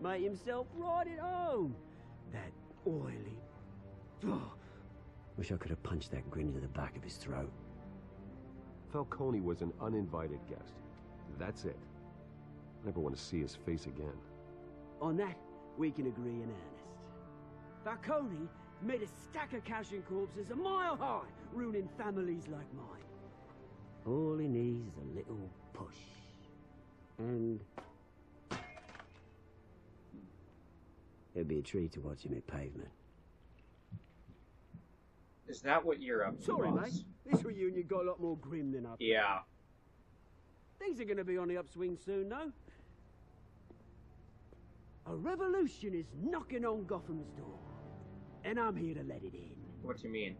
Made himself right at home. That oily... Oh, wish I could have punched that grin into the back of his throat. Falcone was an uninvited guest. That's it. I never want to see his face again. On that, we can agree in earnest. Falcone made a stack of cash and corpses a mile high, ruining families like mine. All he needs is a little push. And... it'd be a treat to watch him hit pavement. Is that what you're up to, Sorry, boss? mate. This reunion got a lot more grim than I thought. Yeah. Things are going to be on the upswing soon, though. A revolution is knocking on Gotham's door. And I'm here to let it in. What do you mean?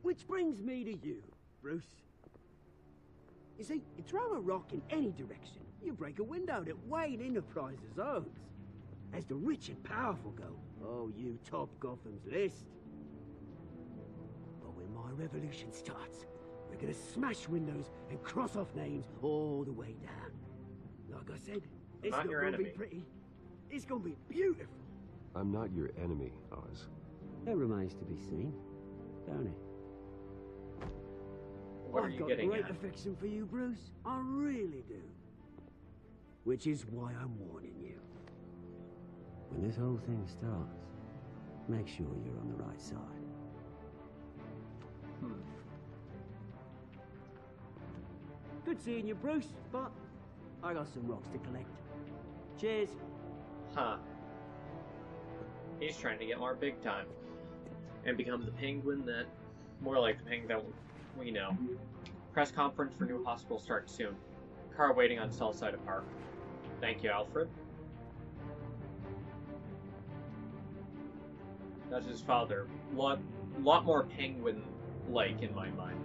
Which brings me to you, Bruce. You see, you throw a rock in any direction, you break a window that Wayne Enterprises owns. As the rich and powerful go, oh, you top Gotham's list. But when my revolution starts, we're gonna smash windows and cross off names all the way down. Like I said, it's Not not your gonna be enemy. pretty. It's gonna be beautiful. I'm not your enemy, Oz. That remains to be seen, don't it? What are I've you got getting great at? affection for you, Bruce. I really do. Which is why I'm warning you. When this whole thing starts, make sure you're on the right side. Good seeing you, Bruce, but I got some rocks to collect. Cheers. Huh. He's trying to get more big time. And become the penguin that... more like the penguin that we know. Press conference for new hospital starts soon. Car waiting on Southside of Park. Thank you, Alfred. That's his father. Lot more penguin-like in my mind.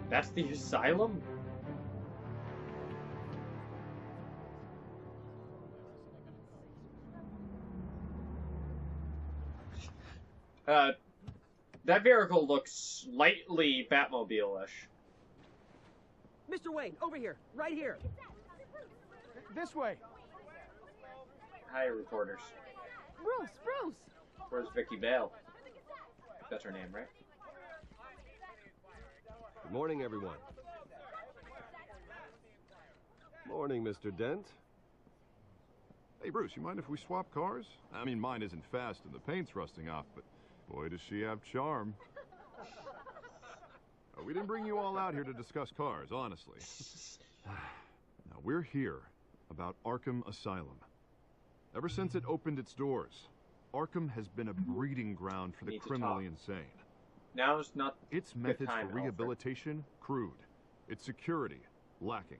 That's the asylum? That vehicle looks slightly Batmobile-ish. Mr. Wayne, over here, right here. This way. Hi, reporters. Bruce, Bruce! Where's Vicky Bale? That's her name, right? Good morning, everyone. Morning, Mr. Dent. Hey, Bruce, you mind if we swap cars? I mean, mine isn't fast and the paint's rusting off, but boy, does she have charm. We didn't bring you all out here to discuss cars, honestly. Now, we're here about Arkham Asylum. Ever since it opened its doors, Arkham has been a breeding ground for the criminally insane. Now is not its methods for rehabilitation, crude. Its security, lacking.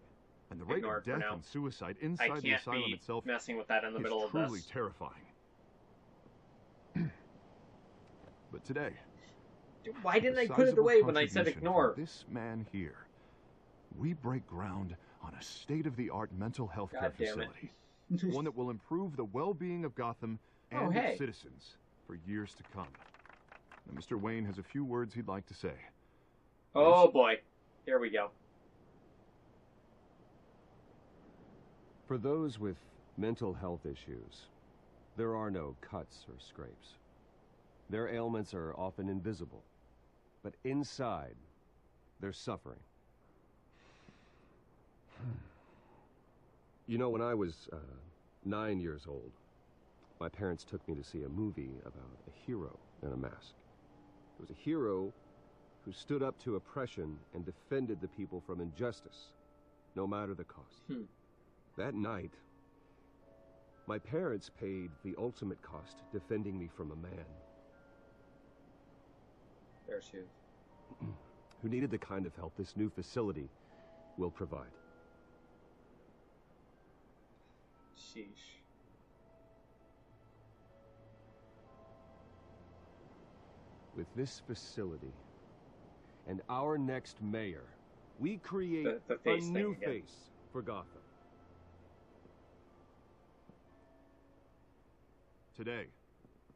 And the rate of death and suicide inside the asylum itself messing with that in the middle of truly terrifying. But today, why didn't I put it away when I said ignore? This man here, we break ground on a state-of-the-art mental health care facility. One that will improve the well-being of Gotham and its citizens for years to come. Now, Mr. Wayne has a few words he'd like to say. Oh boy, here we go. For those with mental health issues, there are no cuts or scrapes. Their ailments are often invisible, but inside, they're suffering. You know, when I was 9 years old, my parents took me to see a movie about a hero in a mask. It was a hero who stood up to oppression and defended the people from injustice, no matter the cost. That night, my parents paid the ultimate cost defending me from a man. There she is. Who needed the kind of help this new facility will provide. Sheesh. With this facility and our next mayor, we create a new face for Gotham. Today,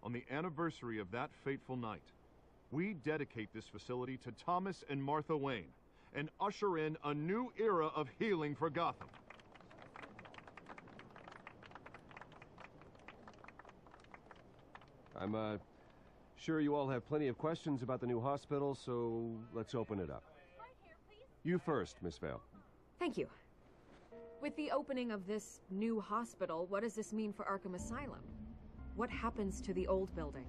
on the anniversary of that fateful night, we dedicate this facility to Thomas and Martha Wayne and usher in a new era of healing for Gotham. I'm sure you all have plenty of questions about the new hospital, so let's open it up. You first, Miss Vale. Thank you. With the opening of this new hospital, what does this mean for Arkham Asylum? What happens to the old building?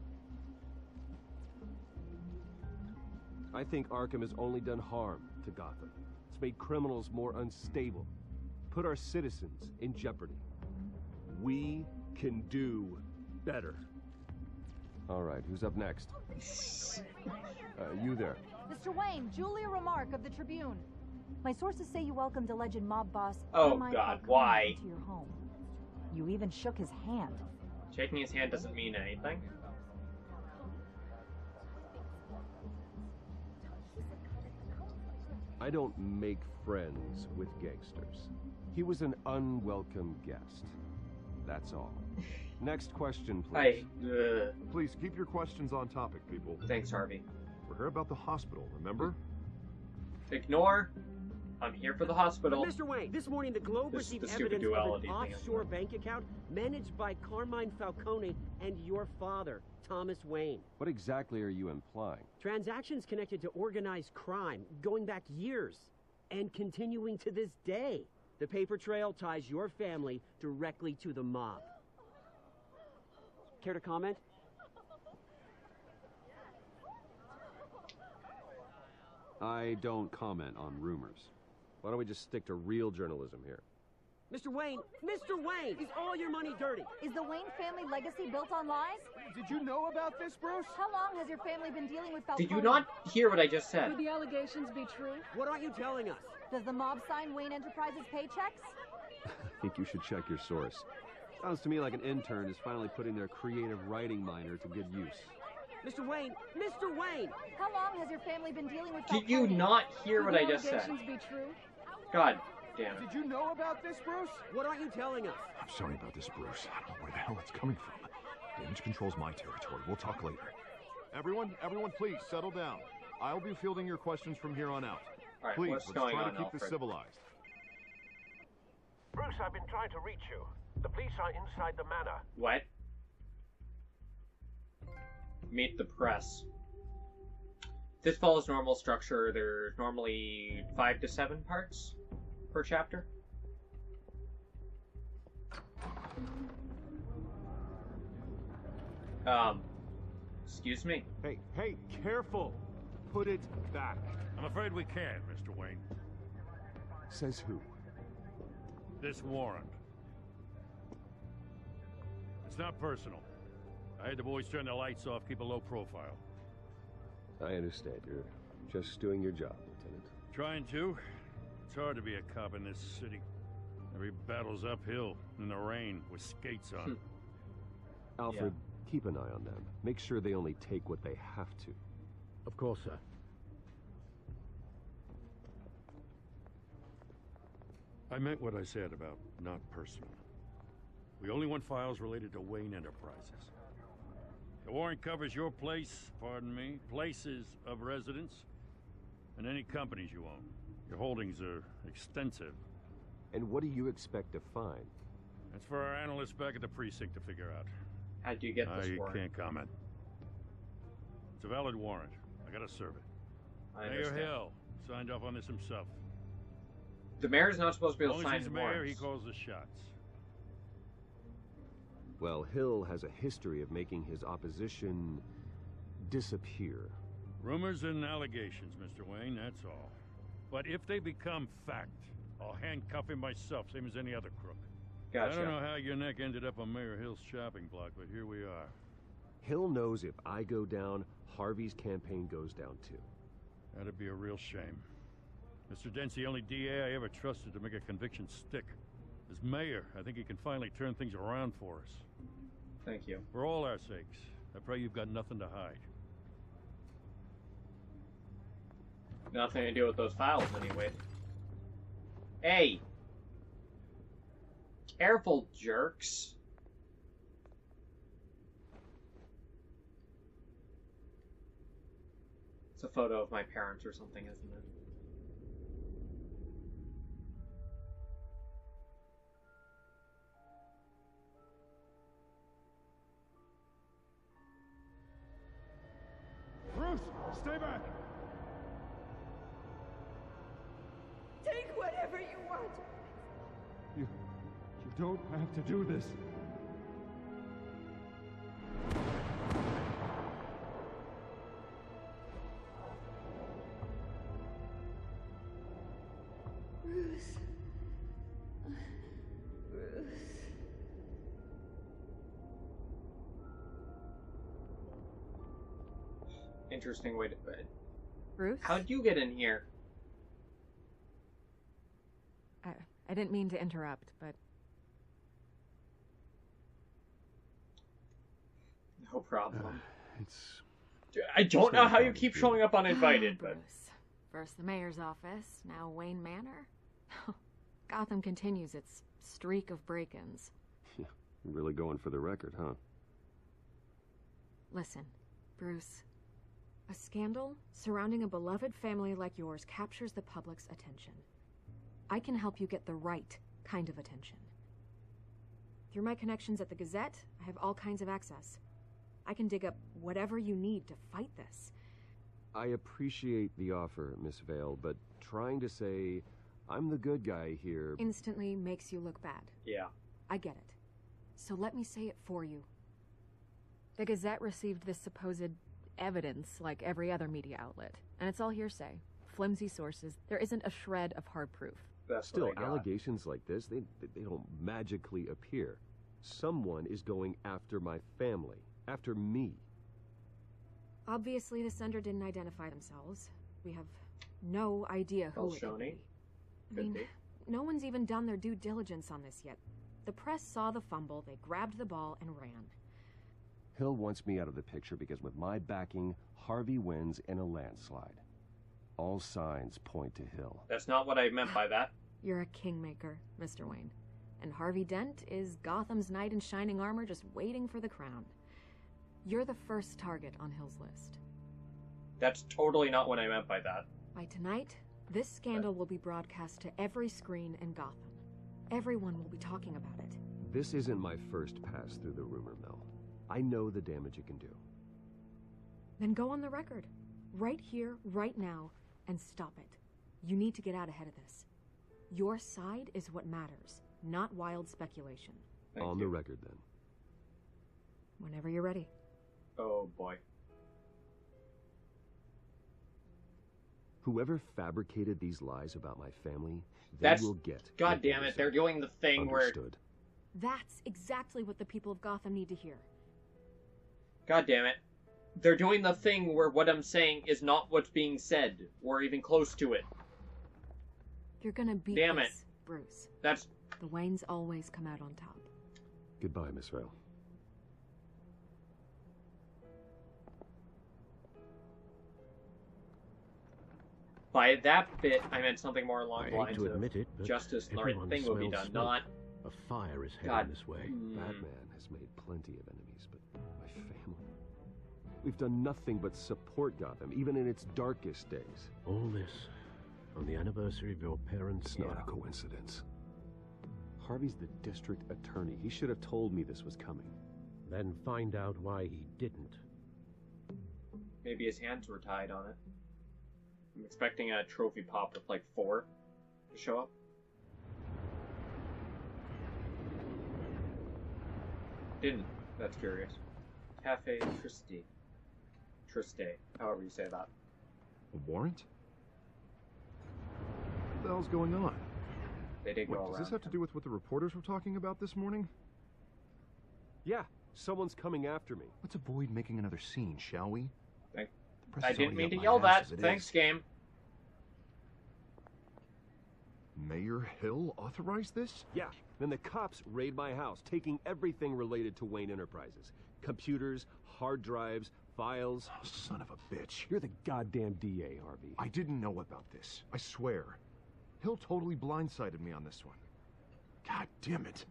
I think Arkham has only done harm to Gotham. It's made criminals more unstable, put our citizens in jeopardy. We can do better. All right, who's up next? You there. Mr. Wayne, Julia Remark of the Tribune. My sources say you welcomed alleged mob boss. Oh God, why? Into your home. You even shook his hand. Shaking his hand doesn't mean anything. I don't make friends with gangsters. He was an unwelcome guest. That's all. Next question, please. Please keep your questions on topic, people. Thanks, Harvey. We're here about the hospital, remember? Ignore. I'm here for the hospital. Mr. Wayne, this morning the Globe received evidence of an offshore bank account managed by Carmine Falcone and your father, Thomas Wayne. What exactly are you implying? Transactions connected to organized crime, going back years, and continuing to this day. The paper trail ties your family directly to the mob. Care to comment? I don't comment on rumors. Why don't we just stick to real journalism here? Mr. Wayne! Mr. Wayne! Is all your money dirty? Is the Wayne family legacy built on lies? Did you know about this, Bruce? How long has your family been dealing with Falcone? Did you not hear what I just said? Could the allegations be true? What aren't you telling us? Does the mob sign Wayne Enterprises paychecks? I think you should check your source. Sounds to me like an intern is finally putting their creative writing minor to good use. Mr. Wayne! Mr. Wayne! How long has your family been dealing with Falcone? Did you not hear what I just said? Could the allegations be true? God damn it. Did you know about this, Bruce? What aren't you telling us? I'm sorry about this, Bruce. I don't know where the hell it's coming from. Damage control's my territory. We'll talk later. Everyone, please settle down. I'll be fielding your questions from here on out. All right, please, what's let's going try on, to keep Alfred? this civilized. Bruce, I've been trying to reach you. The police are inside the manor. What? Meet the press. This follows normal structure. There's normally 5 to 7 parts per chapter. Excuse me. Hey, careful! Put it back. I'm afraid we can't, Mr. Wayne. Says who? This warrant. It's not personal. I had the boys turn the lights off, keep a low profile. I understand. You're just doing your job, Lieutenant. Trying to. It's hard to be a cop in this city. Every battle's uphill, in the rain, with skates on. Alfred, keep an eye on them. Make sure they only take what they have to. Of course, sir. I meant what I said about not personal. We only want files related to Wayne Enterprises. The warrant covers your place, pardon me, places of residence, and any companies you own. Your holdings are extensive. And what do you expect to find? That's for our analysts back at the precinct to figure out. How do you get this warrant? I can't comment. It's a valid warrant. I gotta serve it. Mayor Hill signed off on this himself. The mayor's not supposed to be able to As long as sign he's mayor, warrants. he calls the shots. Well, Hill has a history of making his opposition disappear. Rumors and allegations, Mr. Wayne, that's all. But if they become fact, I'll handcuff him myself, same as any other crook. Gotcha. I don't know how your neck ended up on Mayor Hill's shopping block, but here we are. Hill knows if I go down, Harvey's campaign goes down too. That'd be a real shame. Mr. Dent's the only DA I ever trusted to make a conviction stick. As mayor, I think he can finally turn things around for us. Thank you. For all our sakes, I pray you've got nothing to hide. Nothing to do with those files, anyway. Hey! Careful, jerks. It's a photo of my parents or something, isn't it? Bruce, stay back! Take whatever you want. You don't have to do this. Bruce. Bruce. Interesting way to put it. Bruce? How'd you get in here? I didn't mean to interrupt, but... No problem. It's... I don't know how you keep showing up uninvited, but... Bruce. First the mayor's office, now Wayne Manor. Gotham continues its streak of break-ins. Yeah, you're really going for the record, huh? Listen, Bruce. A scandal surrounding a beloved family like yours captures the public's attention. I can help you get the right kind of attention. Through my connections at the Gazette, I have all kinds of access. I can dig up whatever you need to fight this. I appreciate the offer, Miss Vale, but trying to say I'm the good guy here... Instantly makes you look bad. Yeah. I get it. So let me say it for you. The Gazette received this supposed evidence like every other media outlet, and it's all hearsay. Flimsy sources. There isn't a shred of hard proof. Still, allegations like this, they don't magically appear. Someone is going after my family, after me. Obviously, the sender didn't identify themselves. We have no idea who it could be. I mean, no one's even done their due diligence on this yet. The press saw the fumble, they grabbed the ball and ran. Hill wants me out of the picture because with my backing, Harvey wins in a landslide. All signs point to Hill. That's not what I meant by that. You're a kingmaker, Mr. Wayne. And Harvey Dent is Gotham's knight in shining armor just waiting for the crown. You're the first target on Hill's list. That's totally not what I meant by that. By tonight, this scandal will be broadcast to every screen in Gotham. Everyone will be talking about it. This isn't my first pass through the rumor mill. I know the damage it can do. Then go on the record. Right here, right now, and stop it. You need to get out ahead of this. Your side is what matters, not wild speculation. On the record, then. Whenever you're ready. Oh boy. Whoever fabricated these lies about my family, they will get. God damn it, they're doing the thing Understood. where. That's exactly what the people of Gotham need to hear. God damn it. They're doing the thing where what I'm saying is not what's being said, or even close to it. You're gonna beat Damn this, it. Bruce. That's. The Waynes always come out on top. Goodbye, Miss Vale. By that bit, I meant something more along the I hate lines to of admit it, but justice and the right everyone thing will be smells done, smoke. not. A fire is heading God. this way. Batman has made plenty of enemies, but my family. We've done nothing but support Gotham, even in its darkest days. All this on the anniversary of your parents' It's not a coincidence. Harvey's the district attorney. He should have told me this was coming. Then find out why he didn't. Maybe his hands were tied on it. I'm expecting a trophy pop with like 4 to show up. Didn't. That's curious. Cafe Triste. However you say that. A warrant? What the hell's going on? They did go Wait, around. does this have to do with what the reporters were talking about this morning? Yeah, someone's coming after me. Let's avoid making another scene, shall we? I didn't mean to yell that. Thanks, game. Mayor Hill authorized this? Yeah. Then the cops raid my house, taking everything related to Wayne Enterprises. Computers, hard drives, files. Oh, son of a bitch. You're the goddamn DA, Harvey. I didn't know about this. I swear. Hill totally blindsided me on this one. God damn it.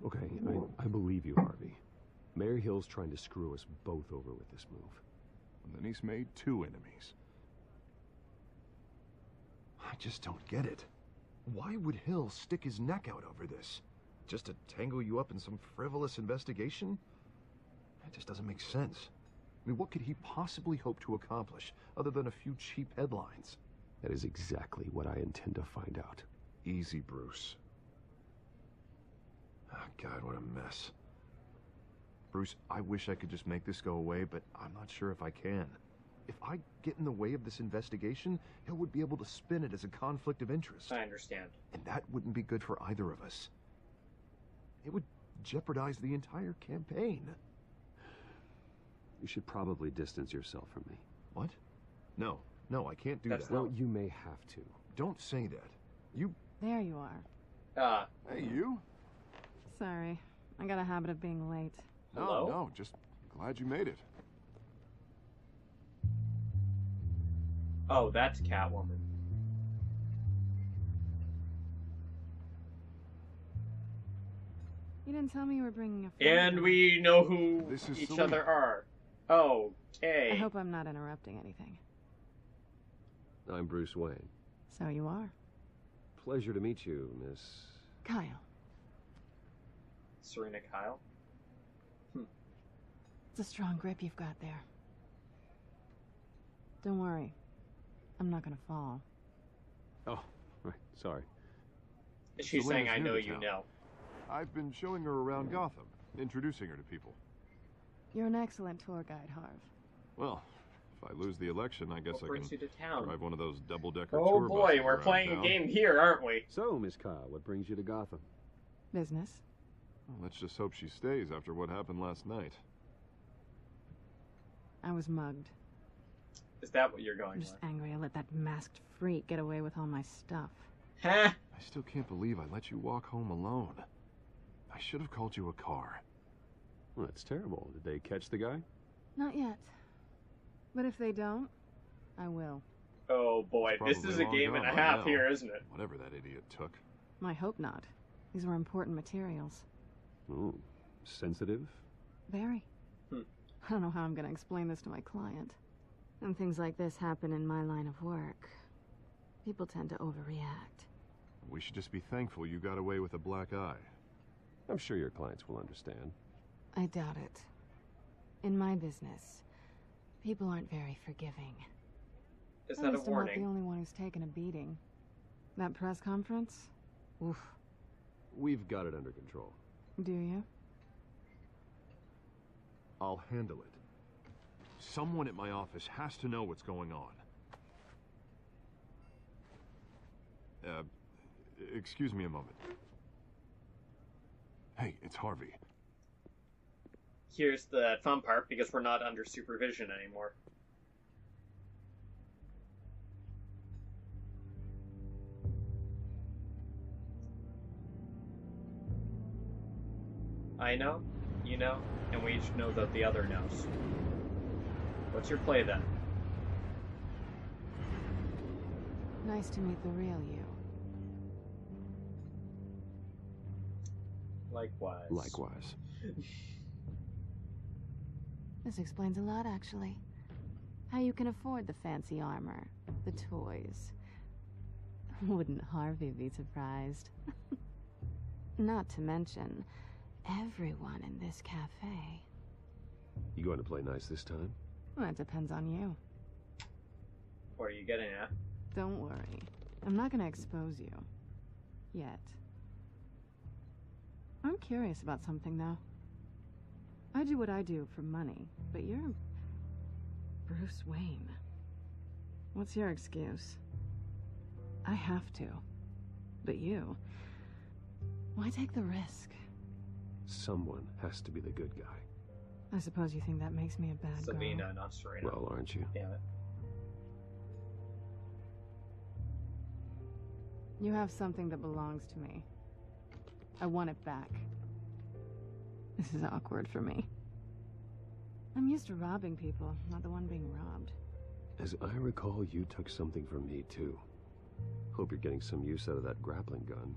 Okay, I believe you, Harvey. Mayor Hill's trying to screw us both over with this move. And then he's made 2 enemies. I just don't get it. Why would Hill stick his neck out over this? Just to tangle you up in some frivolous investigation? That just doesn't make sense. I mean, what could he possibly hope to accomplish other than a few cheap headlines? That is exactly what I intend to find out. Easy, Bruce. Oh, God, what a mess. Bruce, I wish I could just make this go away, but I'm not sure if I can. If I get in the way of this investigation, Hill would be able to spin it as a conflict of interest. I understand. And that wouldn't be good for either of us. It would jeopardize the entire campaign. You should probably distance yourself from me. What? No, I can't do that. Well, you may have to. Don't say that. You... There you are. Hey, you? Sorry. I got a habit of being late. Hello? No, just glad you made it. Oh, that's Catwoman. You didn't tell me you were bringing a friend. And we know who each Selena. other are. Okay. I hope I'm not interrupting anything. I'm Bruce Wayne. So you are. Pleasure to meet you, Miss... Kyle. Serena Kyle? It's a strong grip you've got there. Don't worry. I'm not gonna fall. Oh, right. Sorry. She's saying, I know you know. I've been showing her around Gotham, introducing her to people. You're an excellent tour guide, Harv. Well, if I lose the election, I guess What I brings can you to town? drive one of those double-decker Oh tour boy, buses we're around playing town. a game here, aren't we? So, Miss Kyle, what brings you to Gotham? Business. Well, let's just hope she stays after what happened last night. I was mugged. Is that what you're going I'm just with? angry I let that masked freak get away with all my stuff. Huh? I still can't believe I let you walk home alone. I should have called you a car. Well, that's terrible. Did they catch the guy? Not yet. But if they don't, I will. Oh boy, It's this probably is a long game gone and a by half now. here, isn't it? Whatever that idiot took. I hope not. These were important materials. Ooh, sensitive? Very. Hmm. I don't know how I'm gonna explain this to my client. When things like this happen in my line of work, people tend to overreact. We should just be thankful you got away with a black eye. I'm sure your clients will understand. I doubt it. In my business, people aren't very forgiving. Is At that a least I'm not the warning? only one who's taken a beating. That press conference? Oof. We've got it under control. Do you? I'll handle it. Someone at my office has to know what's going on. Excuse me a moment. Hey, it's Harvey. Here's the fun part, because we're not under supervision anymore. I know, you know, and we each know that the other knows. What's your play then? Nice to meet the real you. Likewise. Likewise. This explains a lot, actually. How you can afford the fancy armor, the toys. Wouldn't Harvey be surprised? Not to mention, everyone in this cafe. You going to play nice this time? Well, it depends on you. What are you getting at? Don't worry. I'm not gonna expose you. Yet. I'm curious about something, though. I do what I do for money, but you're Bruce Wayne. What's your excuse? I have to. But you... why take the risk? Someone has to be the good guy. I suppose you think that makes me a bad girl. Savina, not Serena. Well, aren't you? Damn it. You have something that belongs to me. I want it back. This is awkward for me. I'm used to robbing people, not the one being robbed. As I recall, you took something from me, too. Hope you're getting some use out of that grappling gun.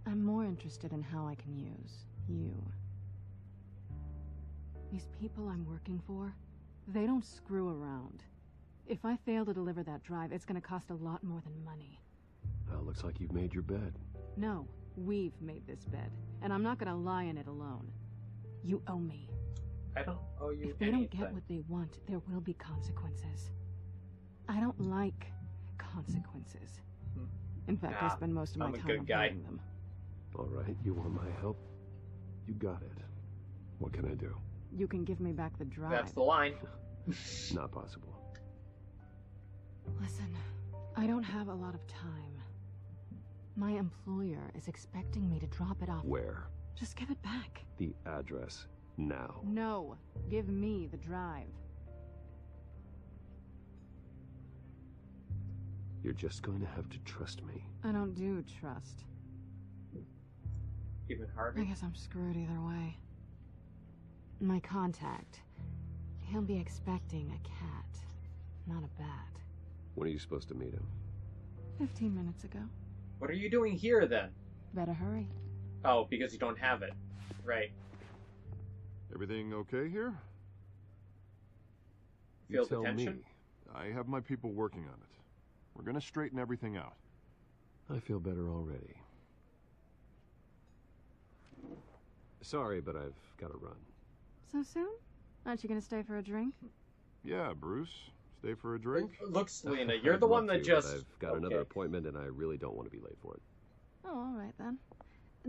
I'm more interested in how I can use you. These people I'm working for, they don't screw around. If I fail to deliver that drive, it's gonna cost a lot more than money. Well, looks like you've made your bed. No, we've made this bed, and I'm not gonna lie in it alone. You owe me. I don't owe you If they anything. don't get what they want, there will be consequences. I don't like consequences. In fact, I spend most of my I'm a time good guy. avoiding them. All right, you want my help? You got it. What can I do? You can give me back the drive. That's the line. Not possible. Listen, I don't have a lot of time. My employer is expecting me to drop it off. Where? Just give it back. The address, now. No, give me the drive. You're just going to have to trust me. I don't do trust. Even I Harvey? guess I'm screwed either way. My contact, he'll be expecting a cat, not a bat. When are you supposed to meet him? 15 minutes ago. What are you doing here, then? Better hurry. Oh, because you don't have it. Right. Everything okay here? Feel You the tell tension? me. I have my people working on it. We're gonna straighten everything out. I feel better already. Sorry, but I've got to run. So soon? Aren't you gonna stay for a drink? Yeah, Bruce. Stay for a drink? Look, Selena, you're I'd the one love that to, but just... I've got another appointment, and I really don't want to be late for it. Oh, all right then.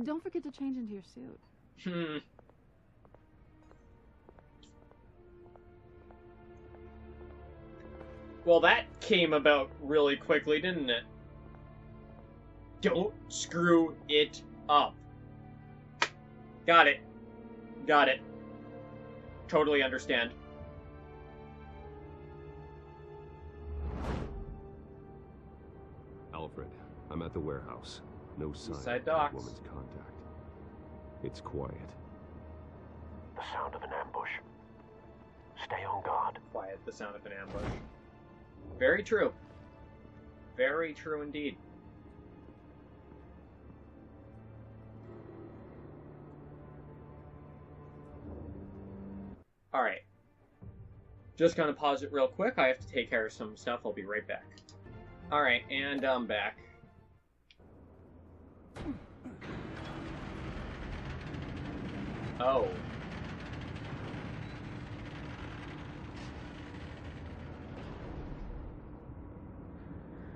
Don't forget to change into your suit. Well, that came about really quickly, didn't it? Don't screw it up. Got it. Got it. Totally understand. Alfred, I'm at the warehouse. No sign Eastside of that Docks. woman's contact. It's quiet. The sound of an ambush. Stay on guard. Quiet, the sound of an ambush. Very true. Very true indeed. Alright. Just gonna pause it real quick. I have to take care of some stuff. I'll be right back. Alright, and I'm back. Oh.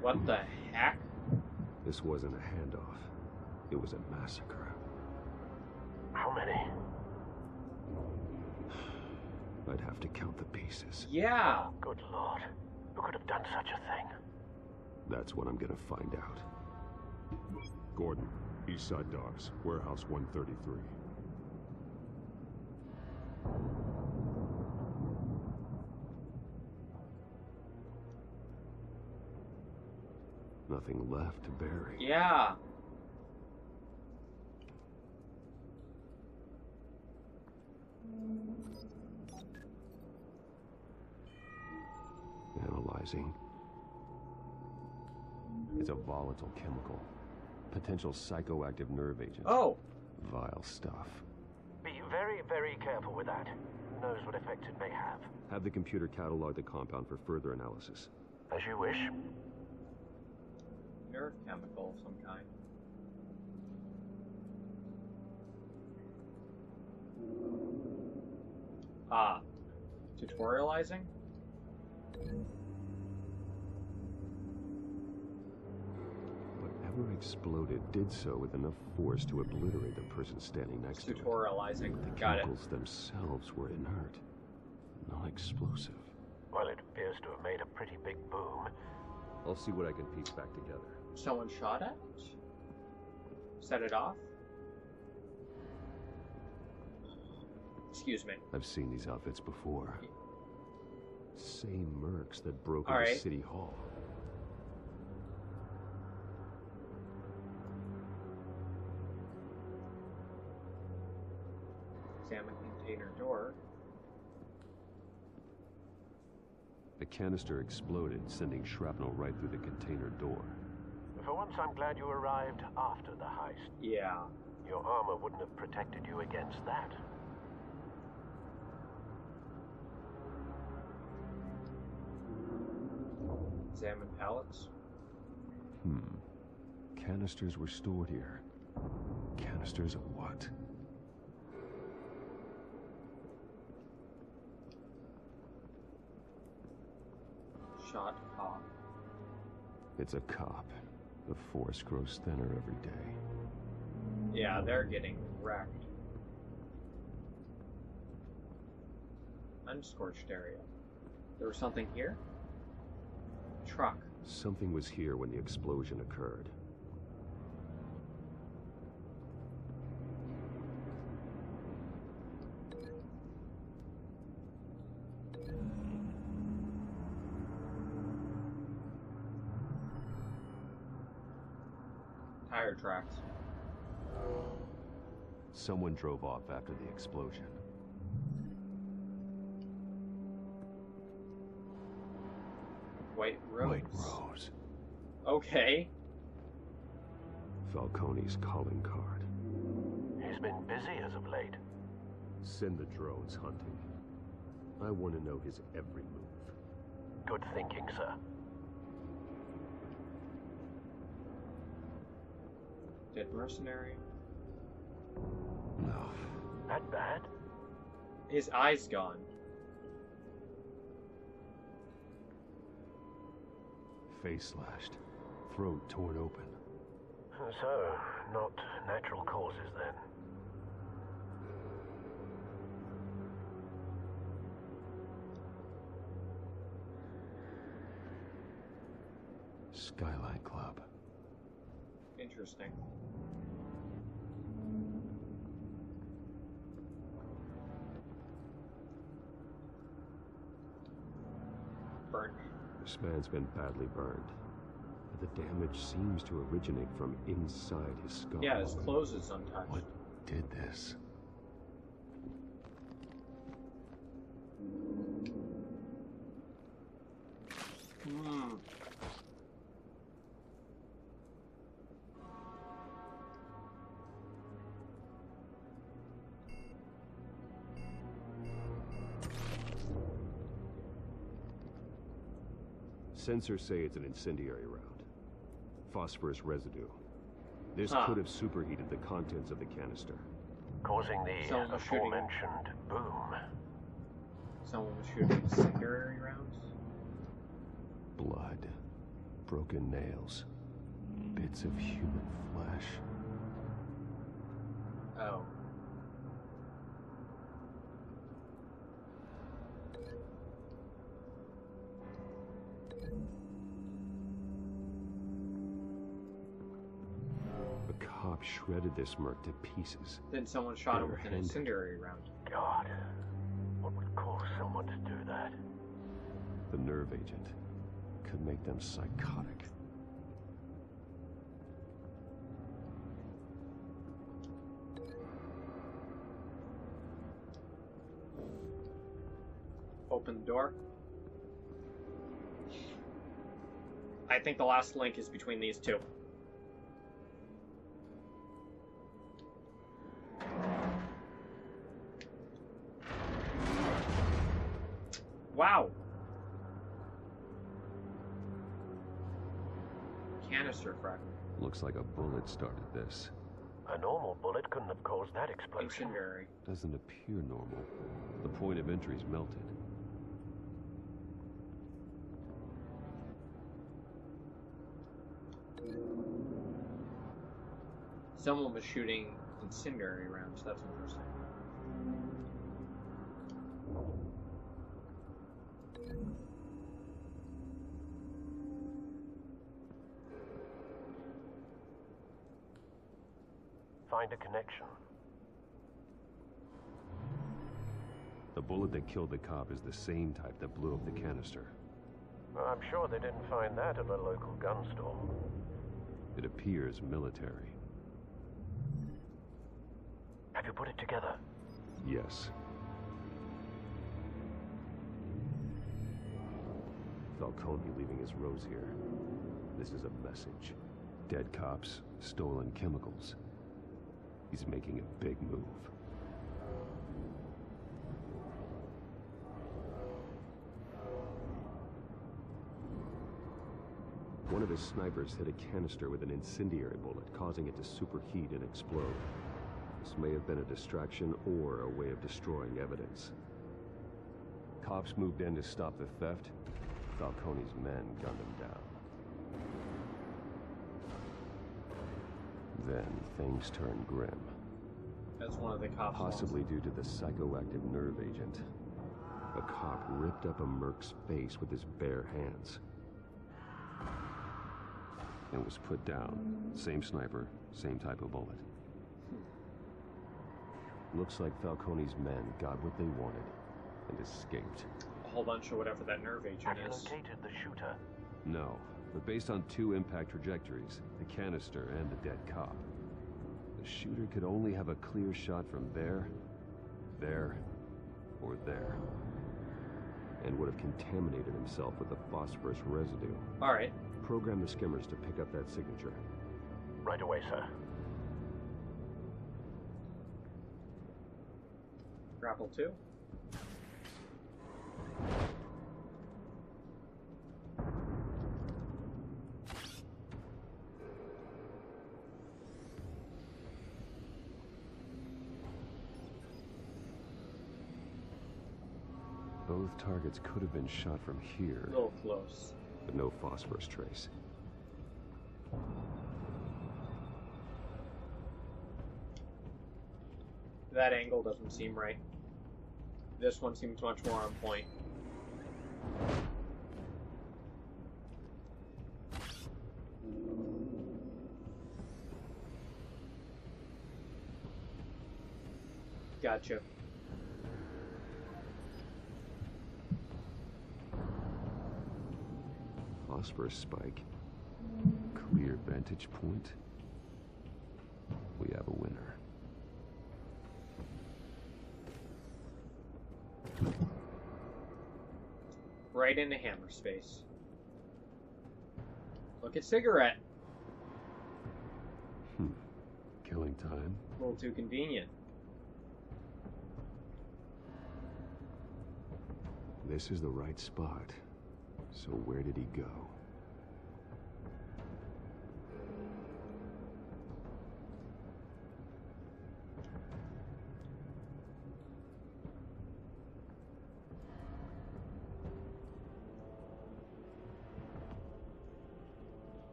What the heck? This wasn't a handoff. It was a massacre. How many? I'd have to count the pieces. Yeah. Good Lord. Who could have done such a thing? That's what I'm gonna find out. Gordon, Eastside Docks, Warehouse 133. Nothing left to bury. Yeah. Analyzing. It's a volatile chemical. Potential psychoactive nerve agent. Oh. Vile stuff. Be very, very careful with that. Who knows what effects it may have. Have the computer catalog the compound for further analysis. As you wish. Nerve chemical of some kind. Ah. Tutorializing? Whatever exploded did so with enough force to obliterate the person standing next to it. Tutorializing. The Got it. chemicals themselves were inert, non-explosive. Well, it appears to have made a pretty big boom. I'll see what I can piece back together. Someone shot at? Set it off? Excuse me. I've seen these outfits before. Same mercs that broke All into right. City Hall. Examine container door. The canister exploded, sending shrapnel right through the container door. For once, I'm glad you arrived after the heist. Yeah. Your armor wouldn't have protected you against that. Examine pallets. Canisters were stored here. Canisters of what? Shot cop. It's a cop. The force grows thinner every day. Yeah, they're getting wrecked. Unscorched area. There was something here? Truck. Something was here when the explosion occurred. Tire tracks. Someone drove off after the explosion. White Rose. White Rose. Okay. Falcone's calling card. He's been busy as of late. Send the drones hunting. I want to know his every move. Good thinking, sir. Dead mercenary. No. That bad? His eye's gone. Face slashed. Throat torn open. So, not natural causes then. Skyline Club. Interesting. Burnt. This man's been badly burned. But the damage seems to originate from inside his skull. Yeah, his clothes is untouched. What did this? Sensors say it's an incendiary round. Phosphorus residue. This could have superheated the contents of the canister. Causing the aforementioned boom. Someone was shooting incendiary rounds? Blood. Broken nails. Bits of human flesh. Oh. shredded this merc to pieces. Then someone shot him with an Barehanded. incendiary round. God, what would cause someone to do that? The nerve agent could make them psychotic. Open the door. I think the last link is between these two. Wow. Canister fragment. Looks like a bullet started this. A normal bullet couldn't have caused that explosion. Incendiary. Doesn't appear normal. The point of entry's melted. Someone was shooting incendiary rounds. That's interesting. Find a connection. The bullet that killed the cop is the same type that blew up the canister. Well, I'm sure they didn't find that at a local gun store. It appears military. Have you put it together? Yes. Falcone leaving his rose here. This is a message. Dead cops, stolen chemicals. He's making a big move. One of his snipers hit a canister with an incendiary bullet, causing it to superheat and explode. This may have been a distraction or a way of destroying evidence. Cops moved in to stop the theft. Falcone's men gunned him down. Then things turned grim. That's one of the cops. Possibly due to the psychoactive nerve agent. A cop ripped up a merc's face with his bare hands. And was put down. Same sniper, same type of bullet. Looks like Falcone's men got what they wanted and escaped. A whole bunch of whatever that nerve agent Have you is. located the shooter? No, but based on two impact trajectories, the canister and the dead cop, the shooter could only have a clear shot from there, or there. And would have contaminated himself with the phosphorus residue. Alright. Program the skimmers to pick up that signature. Right away, sir. Grapple 2. Both targets could have been shot from here. A little close. But no phosphorus trace. That angle doesn't seem right. This one seems much more on point. Gotcha. Phosphorus spike. Clear vantage point. We have a winner. Right into hammer space. Look at cigarette. Killing time. A little too convenient. This is the right spot. So where did he go?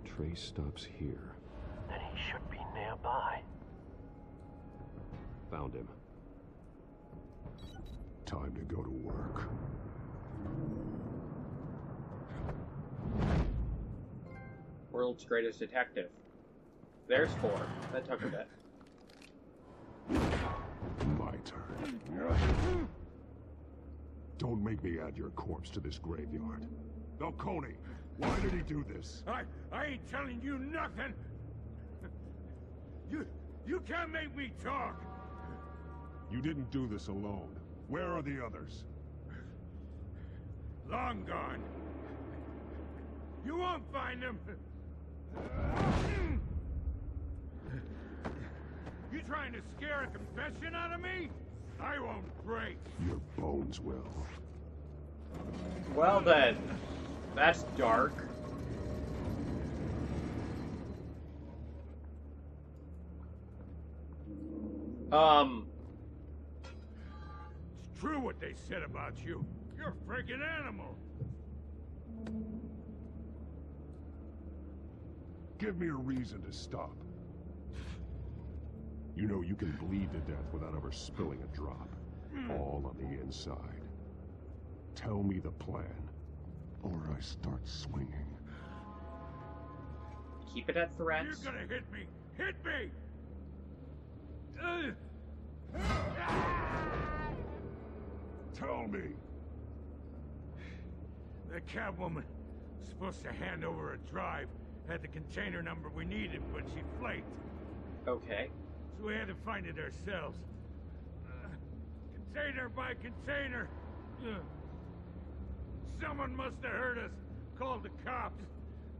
Trace stops here. Then he should be nearby. Found him. Time to go to work. World's greatest detective. There's 4. That took a bit. My turn. Don't make me add your corpse to this graveyard. Falcone, why did he do this? I ain't telling you nothing. You can't make me talk. You didn't do this alone. Where are the others? Long gone. You won't find them. You trying to scare a confession out of me? I won't break. Your bones will. Well then, that's dark. It's true what they said about you. You're a freaking animal. Give me a reason to stop. You know you can bleed to death without ever spilling a drop. All on the inside. Tell me the plan, or I start swinging. Keep it at threats. You're gonna hit me! Hit me! Tell me! The Catwoman was supposed to hand over a drive, had the container number we needed, but she flaked. Okay. So we had to find it ourselves. Container by container. Someone must have heard us. Called the cops.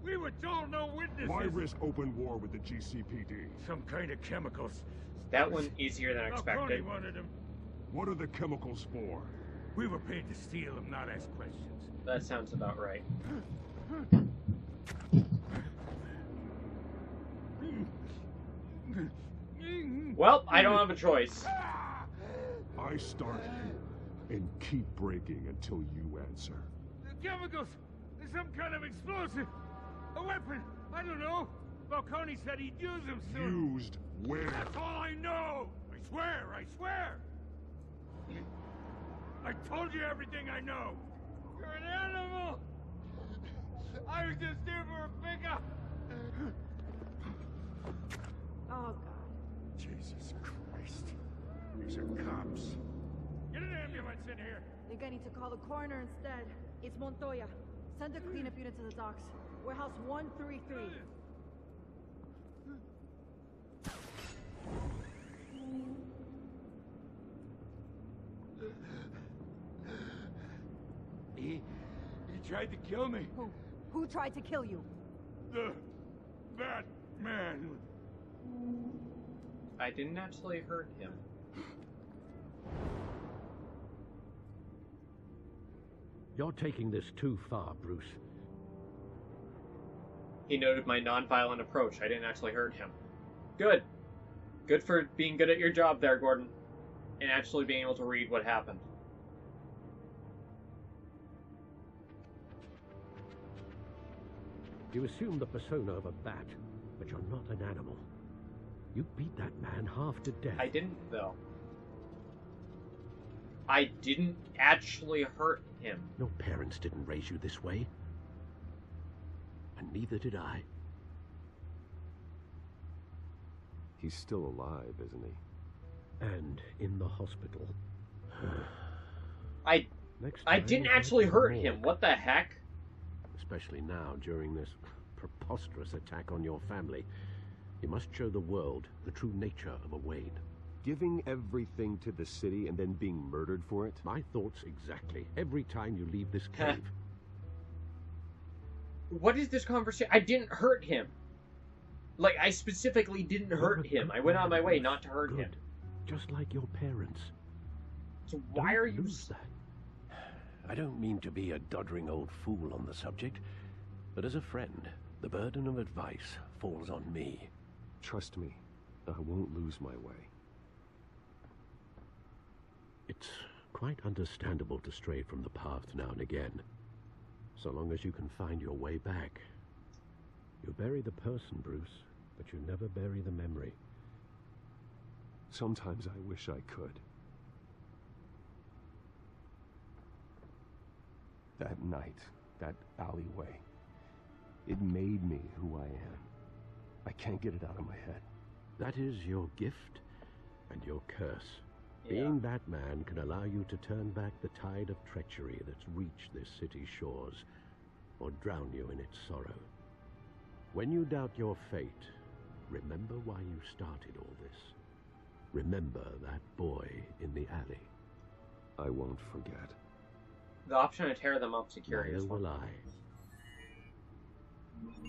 We were told no witnesses. Why risk open war with the GCPD? Some kind of chemicals. That one easier than expected. Wanted them. What are the chemicals for? We were paid to steal them, not ask questions. That sounds about right. Well, I don't have a choice. I start and keep breaking until you answer. The chemicals! There's some kind of explosive! A weapon! I don't know! Falcone said he'd use them soon. Used where? That's all I know! I swear! I swear! I told you everything I know! You're an animal! I was just here for a pickup! Oh, God. Jesus Christ. These are cops. Get an ambulance in here! Think I need to call the coroner instead. It's Montoya. Send a cleanup unit to the docks. Warehouse 133. He tried to kill me. Who tried to kill you? That man. I didn't actually hurt him. You're taking this too far, Bruce. He noted my non-violent approach. I didn't actually hurt him. Good. Good for being good at your job there, Gordon. And actually being able to read what happened. You assume the persona of a bat, but you're not an animal. You beat that man half to death. I didn't, though. I didn't actually hurt him. Your parents didn't raise you this way. And neither did I. He's still alive, isn't he? And in the hospital. I didn't actually hurt him. What the heck? Especially now, during this preposterous attack on your family. You must show the world the true nature of a Wayne. Giving everything to the city and then being murdered for it? My thoughts exactly. Every time you leave this cave. What is this conversation? I didn't hurt him. Like, I specifically didn't hurt him. I went on my way not to hurt him. Just like your parents. So why are you... that? I don't mean to be a doddering old fool on the subject, but as a friend, the burden of advice falls on me. Trust me, I won't lose my way. It's quite understandable to stray from the path now and again, so long as you can find your way back. You bury the person, Bruce, but you never bury the memory. Sometimes I wish I could. That night, that alleyway, it made me who I am. I can't get it out of my head. That is your gift and your curse. Yeah. Being Batman can allow you to turn back the tide of treachery that's reached this city's shores, or drown you in its sorrow. When you doubt your fate, remember why you started all this. Remember that boy in the alley. I won't forget. The option to tear them up security Neither is one. will I.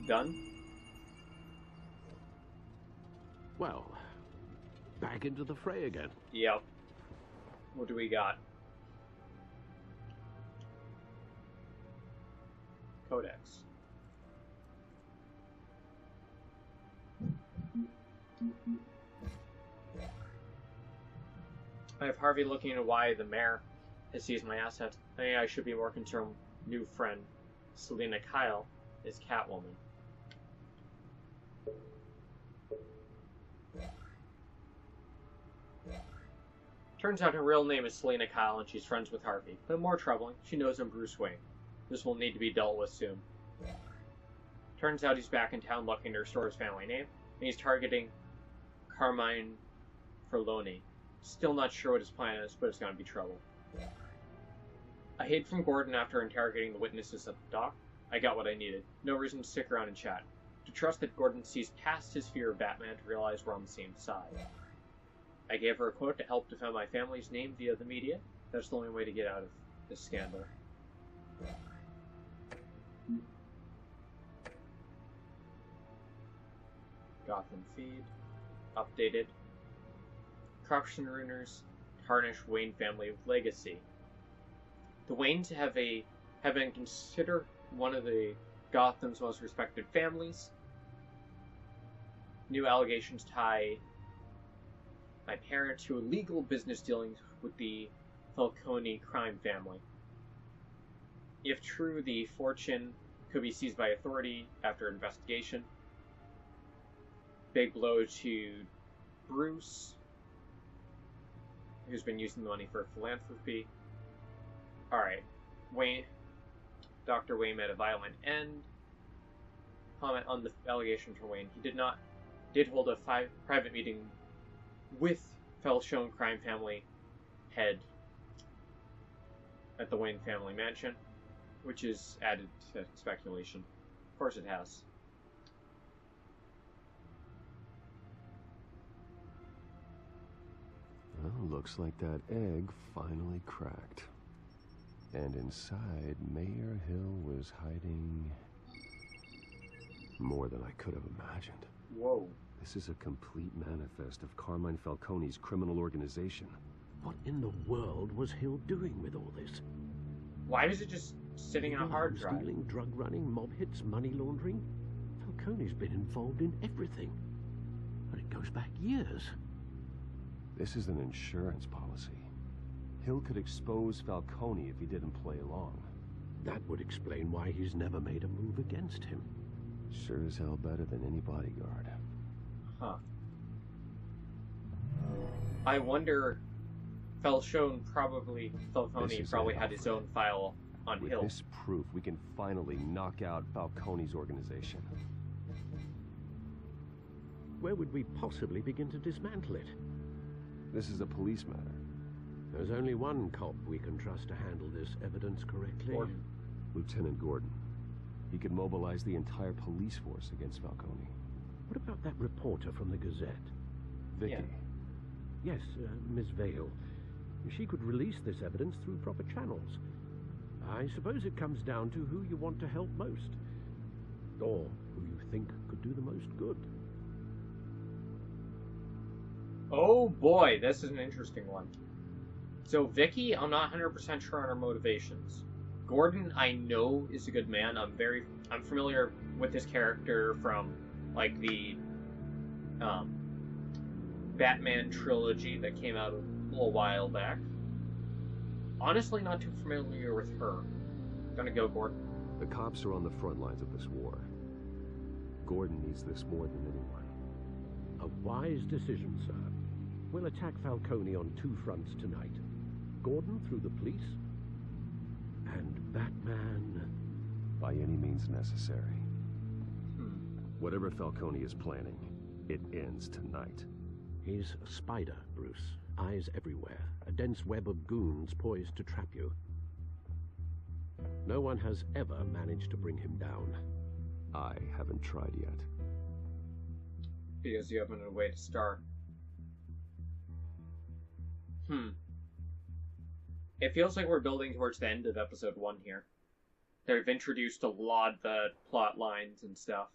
Done? Well, back into the fray again. Yep. What do we got? Codex. I have Harvey looking into why the mayor has seized my assets. I think I should be more concerned with new friend Selena Kyle is Catwoman. Turns out her real name is Selena Kyle and she's friends with Harvey. But more troubling, she knows him Bruce Wayne. This will need to be dealt with soon. Turns out he's back in town looking to restore his family name, and he's targeting Carmine Ferloni. Still not sure what his plan is, but it's gonna be trouble. I hid from Gordon after interrogating the witnesses at the dock. I got what I needed. No reason to stick around and chat. To trust that Gordon sees past his fear of Batman to realize we're on the same side. I gave her a quote to help defend my family's name via the media. That's the only way to get out of this scandal. Gotham feed. Updated. Corruption rumors tarnish Wayne family legacy. The Waynes have been considered one of the Gotham's most respected families. New allegations tie my parents to illegal business dealings with the Falcone crime family. If true, the fortune could be seized by authority after investigation. Big blow to Bruce, who's been using the money for philanthropy. Alright, Dr. Wayne met a violent end. Comment on the allegations from Wayne. He did hold a private meeting with Falcone crime family head at the Wayne family mansion, which is added to speculation. Of course it has. Well, looks like that egg finally cracked. And inside, Mayor Hill was hiding more than I could have imagined. Whoa. This is a complete manifest of Carmine Falcone's criminal organization. What in the world was Hill doing with all this? Why is it just sitting on a hard drive? Stealing, drug running, mob hits, money laundering? Falcone's been involved in everything. And it goes back years. This is an insurance policy. Hill could expose Falcone if he didn't play along. That would explain why he's never made a move against him. Sure as hell better than any bodyguard. Huh. I wonder, Falcone probably had his own file on With Hill. this proof, we can finally knock out Falcone's organization. Where would we possibly begin to dismantle it? This is a police matter. There's only one cop we can trust to handle this evidence correctly. Gordon. Lieutenant Gordon. He could mobilize the entire police force against Falcone. What about that reporter from the Gazette? Vicky. Yeah. Yes, Miss Vale. She could release this evidence through proper channels. I suppose it comes down to who you want to help most. Or who you think could do the most good. Oh boy, this is an interesting one. So Vicky, I'm not 100% sure on her motivations. Gordon, I know is a good man. I'm familiar with his character from like the Batman trilogy that came out a little while back. Honestly, not too familiar with her. Gonna go Gordon. The cops are on the front lines of this war. Gordon needs this more than anyone. A wise decision, sir. We'll attack Falcone on two fronts tonight. Gordon through the police, and Batman... by any means necessary. Whatever Falcone is planning, it ends tonight. He's a spider, Bruce. Eyes everywhere. A dense web of goons poised to trap you. No one has ever managed to bring him down. I haven't tried yet. Because you haven't a way to start. It feels like we're building towards the end of episode 1 here. They've introduced a lot of the plot lines and stuff.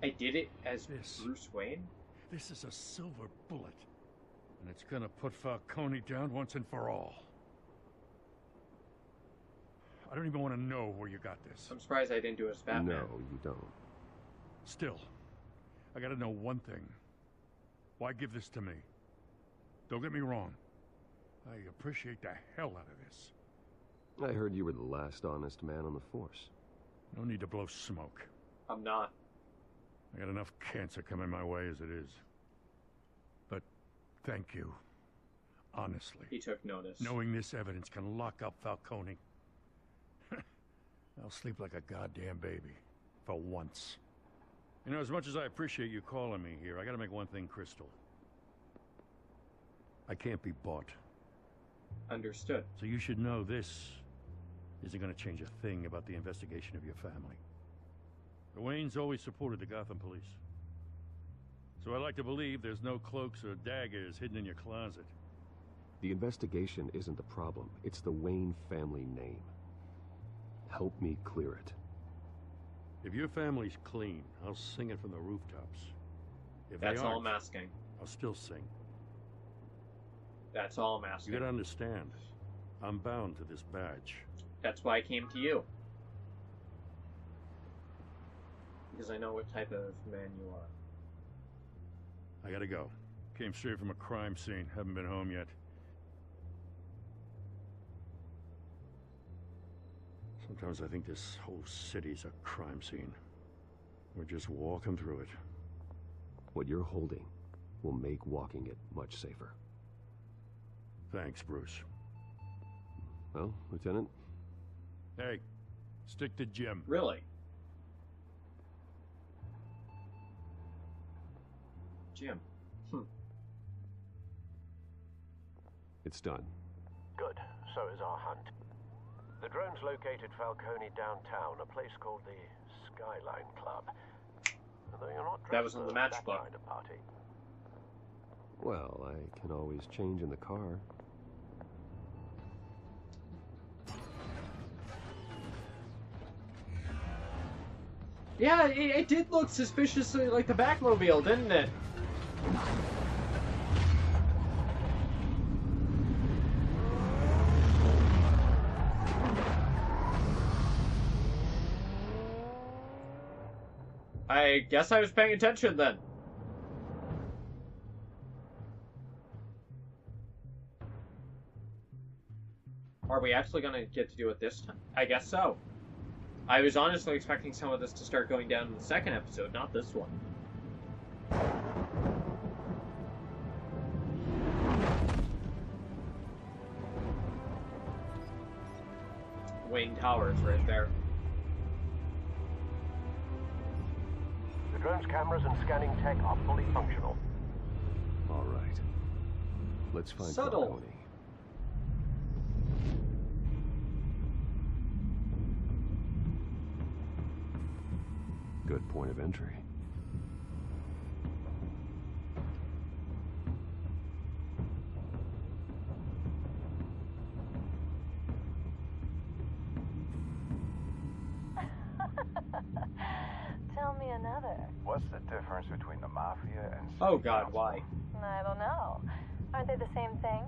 I did it as Bruce Wayne? This is a silver bullet. And it's gonna put Falcone down once and for all. I don't even want to know where you got this. I'm surprised I didn't do it as Batman. No, you don't. Still, I gotta know one thing. Why give this to me? Don't get me wrong. I appreciate the hell out of this. I heard you were the last honest man on the force. No need to blow smoke. I'm not. I got enough cancer coming my way as it is. But thank you. Honestly. He took notice. Knowing this evidence can lock up Falcone. I'll sleep like a goddamn baby. For once. You know, as much as I appreciate you calling me here, I gotta make one thing crystal. I can't be bought. Understood. So you should know this isn't gonna change a thing about the investigation of your family. The Waynes always supported the Gotham police. So I like to believe there's no cloaks or daggers hidden in your closet. The investigation isn't the problem. It's the Wayne family name. Help me clear it. If your family's clean, I'll sing it from the rooftops. If That's they all aren't, I'm asking. I'll still sing. That's all I'm asking. You gotta understand, I'm bound to this badge. That's why I came to you. Because I know what type of man you are. I gotta go. Came straight from a crime scene. Haven't been home yet. Sometimes I think this whole city's a crime scene. We're just walking through it. What you're holding will make walking it much safer. Thanks, Bruce. Well, Lieutenant? Hey, stick to Jim. Really? Jim. It's done. Good. So is our hunt. The drones located Falcone downtown, a place called the Skyline Club. Although you're not that was on the that matchbook. kind of party. Well, I can always change in the car. Yeah, it did look suspiciously like the Batmobile, didn't it? I guess I was paying attention then. Are we actually gonna get to do it this time? I guess so. I was honestly expecting some of this to start going down in the second episode, not this one. Wayne Towers right there. The drone's cameras and scanning tech are fully functional. All right. Let's find Subtle. Falcone. Good point of entry. Tell me another. What's the difference between the Mafia and... Oh God, why? I don't know. Aren't they the same thing?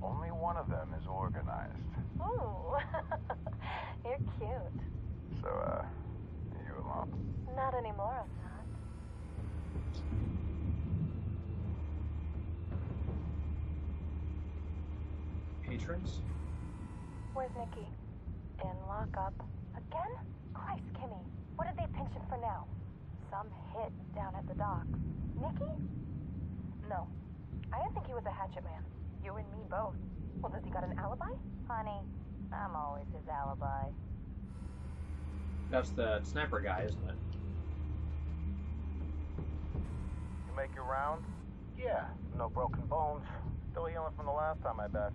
Only one of them is organized. Ooh. You're cute. So, you alone? Not anymore, I'm not. Patrons? Where's Nikki? In lockup. Again? Christ, Kimmy. What did they pinch him for now? some hit down at the dock. Nicky? No. I didn't think he was a hatchet man. You and me both. Well, does he got an alibi? Honey, I'm always his alibi. That's the sniper guy, isn't it? You make your round? Yeah, no broken bones. Still healing from the last time I bet.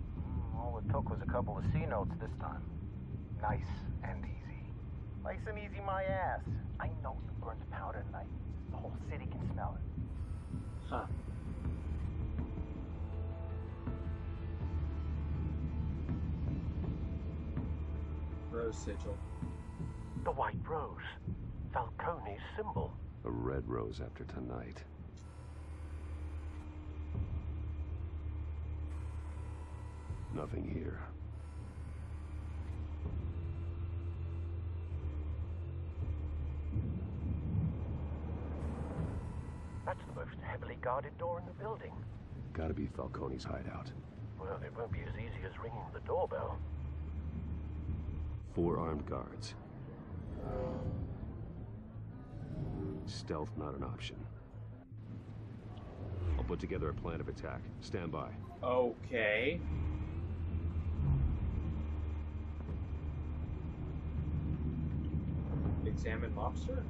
All it took was a couple of C notes this time. Nice and easy. Nice and easy my ass. I know you burned powder tonight. The whole city can smell it. Huh. Rose sigil. The white rose. Falcone's symbol. A red rose after tonight. Nothing here. That's the most heavily guarded door in the building. Gotta be Falcone's hideout. Well, it won't be as easy as ringing the doorbell. 4 armed guards. Stealth not an option. I'll put together a plan of attack. Stand by. Okay. Examine mobster?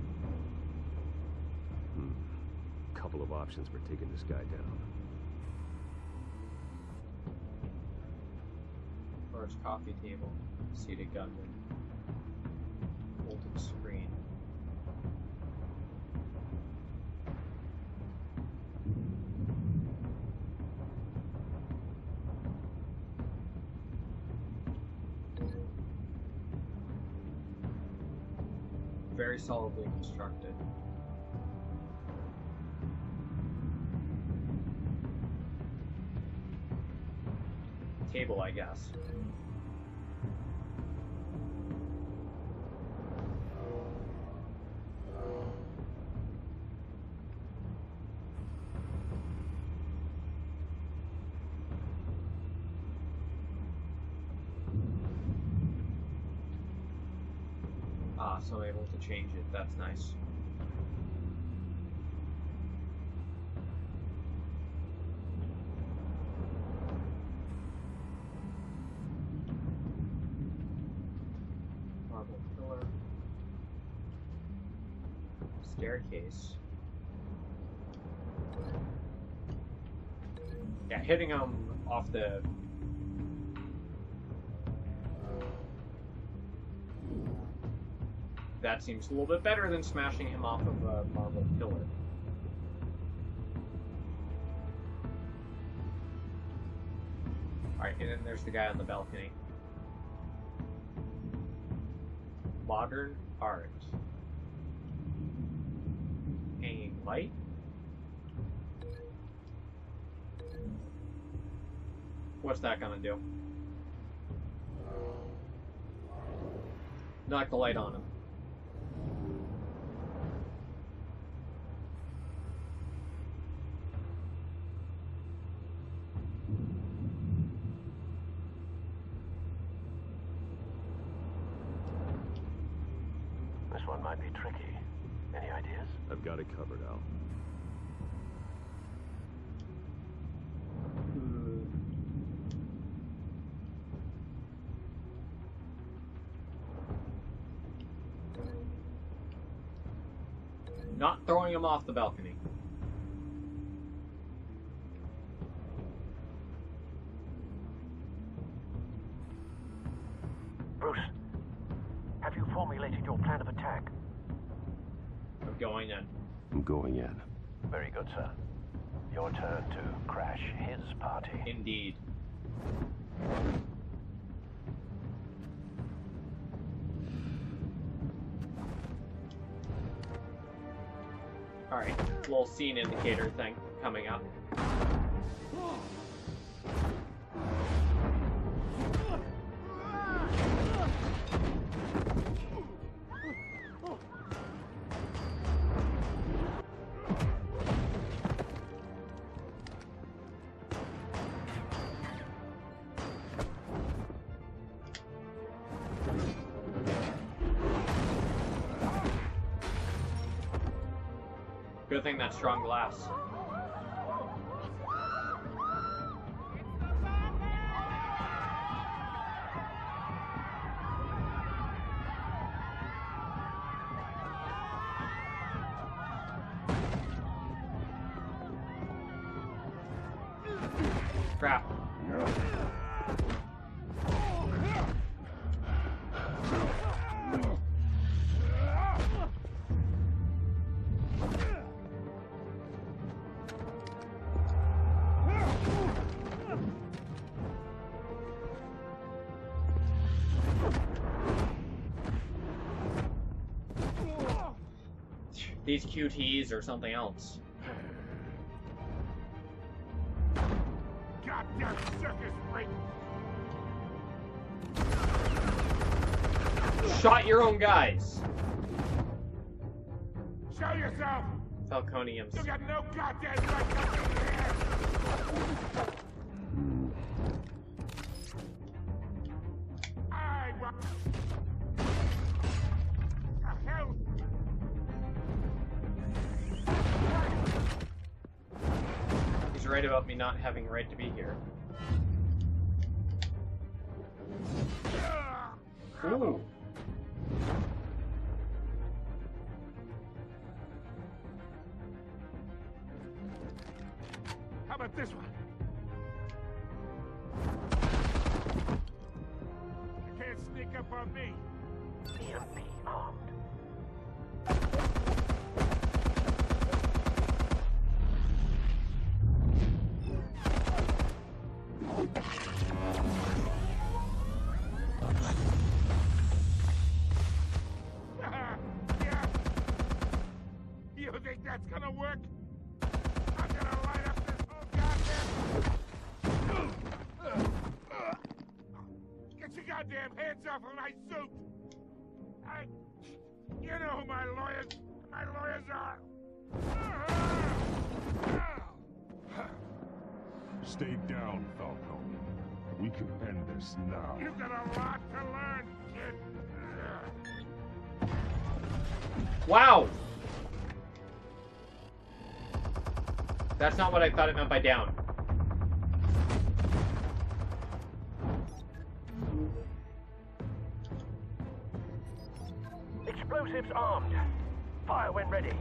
Couple of options for taking this guy down. Large coffee table. Seated gunman. Bolted screen. Very solidly constructed. Table, I guess. So I'm able to change it. That's nice. Marble pillar. Staircase. Yeah, hitting them off the... That seems a little bit better than smashing him off of a marble pillar. Alright, and then there's the guy on the balcony. Modern art. Hanging light. What's that gonna do? Knock the light on him. This one might be tricky. Any ideas? I've got it covered, Al. Not throwing him off the balcony. Bruce, have you formulated your plan of attack? I'm going in. I'm going in. Very good, sir. Your turn to crash his party. Indeed. Alright, little scene indicator thing coming up. Good thing that's strong glass. Crap. These QTs or something else. Goddamn circus freak! Shot your own guys. Show yourself! Falconiums. You got no goddamn right to be here! I want... The hell? He's right about me not having right to be here. Ooh. How about this one? You can't sneak up on me. EMP armed. Yeah. You think that's gonna work? I'm gonna light up this whole goddamn... Get your goddamn hands off of my suit! You know who my lawyers are! Stay down, Falcone. We can end this now. You've got a lot to learn, kid. Wow! That's not what I thought it meant by down. Explosives armed. Fire when ready.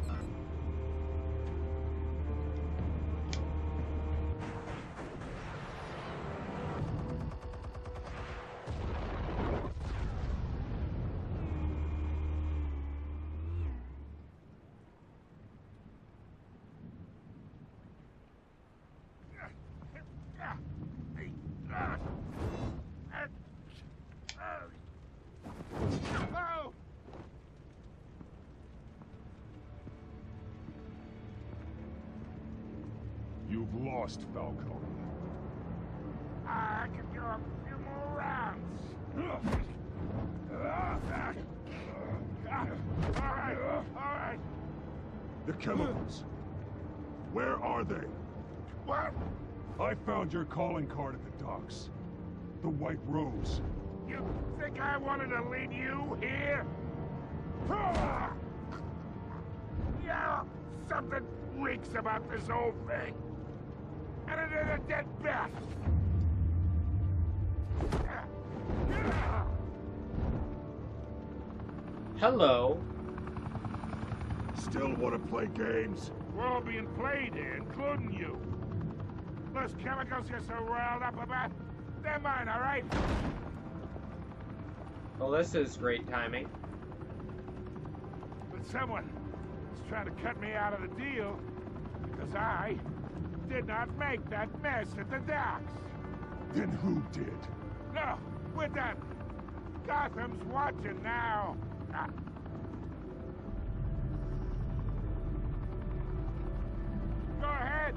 You've lost, Falcone. I can go a few more rounds. All right. The chemicals. Where are they? What? I found your calling card at the docks. The White Rose. You think I wanted to lead you here? Yeah, something reeks about this whole thing. And it is a dead bat. Hello. Still want to play games? We're all being played here, including you. Those chemicals you're so riled up about, they're mine, all right? Well, this is great timing. But someone is trying to cut me out of the deal because I did not make that mess at the docks. Then who did? No, we're done. Gotham's watching now. Go ahead.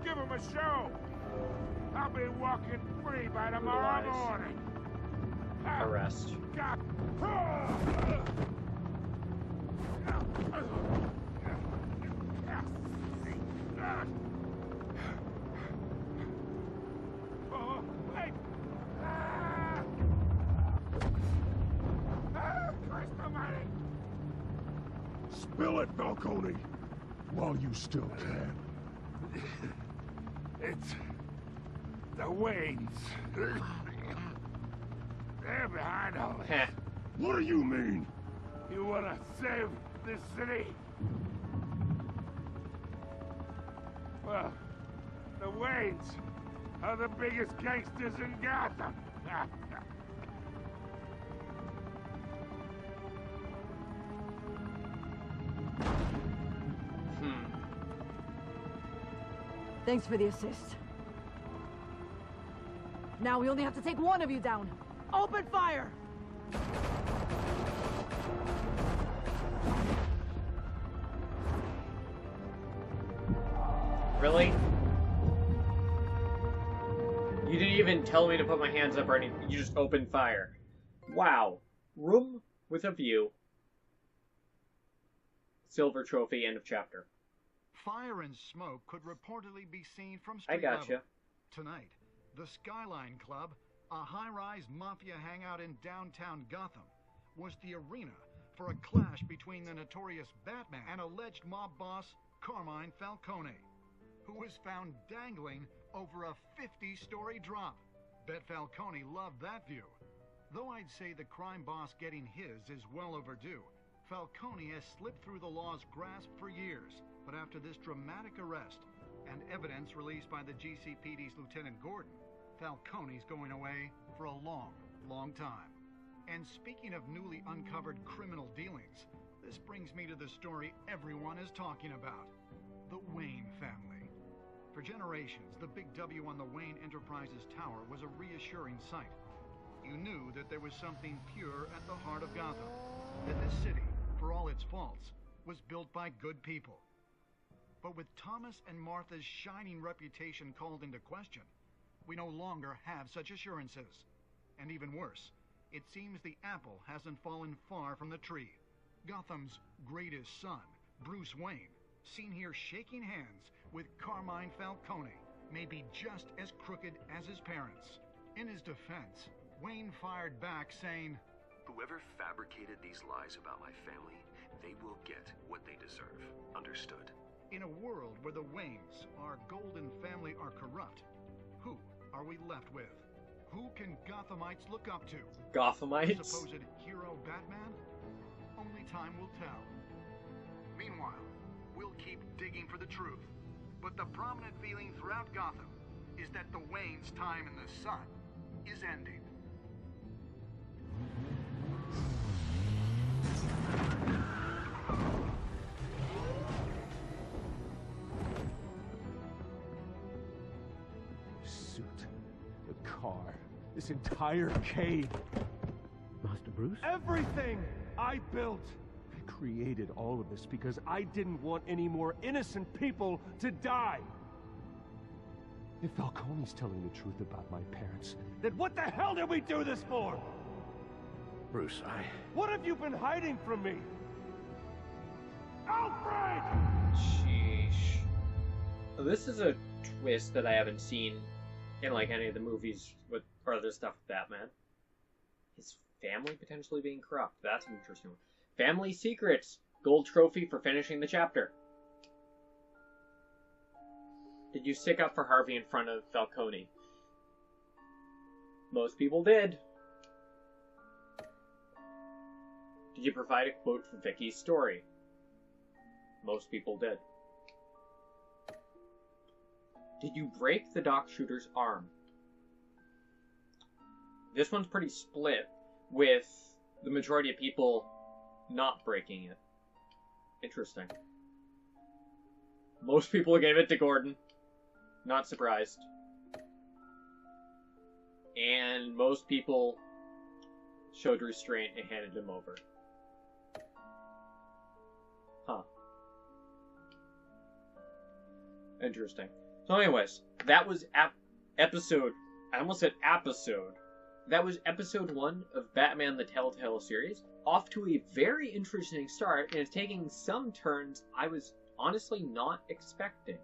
Give him a show. I'll be walking free by tomorrow morning. Arrest. Oh, wait. Christ almighty. Spill it, Falcone! while you still can. It's the Waynes. They're behind all this. What do you mean? You wanna save this city? Well, the Waynes are the biggest gangsters in Gotham. Thanks for the assist. Now we only have to take one of you down. Open fire! Really? You didn't even tell me to put my hands up or anything. You just opened fire. Wow. Room with a view. Silver trophy, end of chapter. Fire and smoke could reportedly be seen from I street gotcha. level. Tonight, the Skyline Club, a high-rise mafia hangout in downtown Gotham, was the arena for a clash between the notorious Batman and alleged mob boss Carmine Falcone, who was found dangling over a 50-story drop. Bet Falcone loved that view. Though I'd say the crime boss getting his is well overdue, Falcone has slipped through the law's grasp for years. But after this dramatic arrest and evidence released by the GCPD's Lieutenant Gordon, Falcone's going away for a long, long time. And speaking of newly uncovered criminal dealings, this brings me to the story everyone is talking about. The Wayne family. For generations, the big W on the Wayne Enterprises Tower was a reassuring sight. You knew that there was something pure at the heart of Gotham. That this city, for all its faults, was built by good people. But with Thomas and Martha's shining reputation called into question, we no longer have such assurances. And even worse, it seems the apple hasn't fallen far from the tree. Gotham's greatest son, Bruce Wayne, seen here shaking hands with Carmine Falcone, may be just as crooked as his parents. In his defense, Wayne fired back saying, "Whoever fabricated these lies about my family, they will get what they deserve. Understood?" In a world where the Waynes, our golden family, are corrupt, who are we left with? Who can Gothamites look up to? Gothamites? The supposed hero Batman? Only time will tell. Meanwhile, we'll keep digging for the truth. But the prominent feeling throughout Gotham is that the Waynes' time in the sun is ending. This entire cave. Master Bruce? Everything I built. I created all of this because I didn't want any more innocent people to die. If Falcone's telling the truth about my parents, then what the hell did we do this for? Bruce, What have you been hiding from me? Alfred! Sheesh. This is a twist that I haven't seen in like any of the movies with or other stuff with Batman. His family potentially being corrupt. That's an interesting one. Family secrets. Gold trophy for finishing the chapter. Did you stick up for Harvey in front of Falcone? Most people did. Did you provide a quote from Vicky's story? Most people did. Did you break the dock shooter's arm? This one's pretty split, with the majority of people not breaking it. Interesting. Most people gave it to Gordon. Not surprised. And most people showed restraint and handed him over. Huh. Interesting. So anyways, that was episode... I almost said episode. That was episode 1 of Batman the Telltale series. Off to a very interesting start, and it's taking some turns I was honestly not expecting.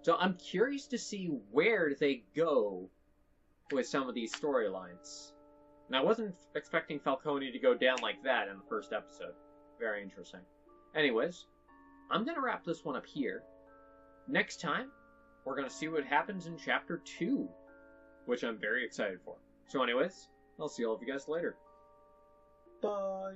So I'm curious to see where they go with some of these storylines. And I wasn't expecting Falcone to go down like that in the first episode. Very interesting. Anyways, I'm going to wrap this one up here. Next time, we're going to see what happens in Chapter 2, which I'm very excited for. So anyways, I'll see all of you guys later. Bye!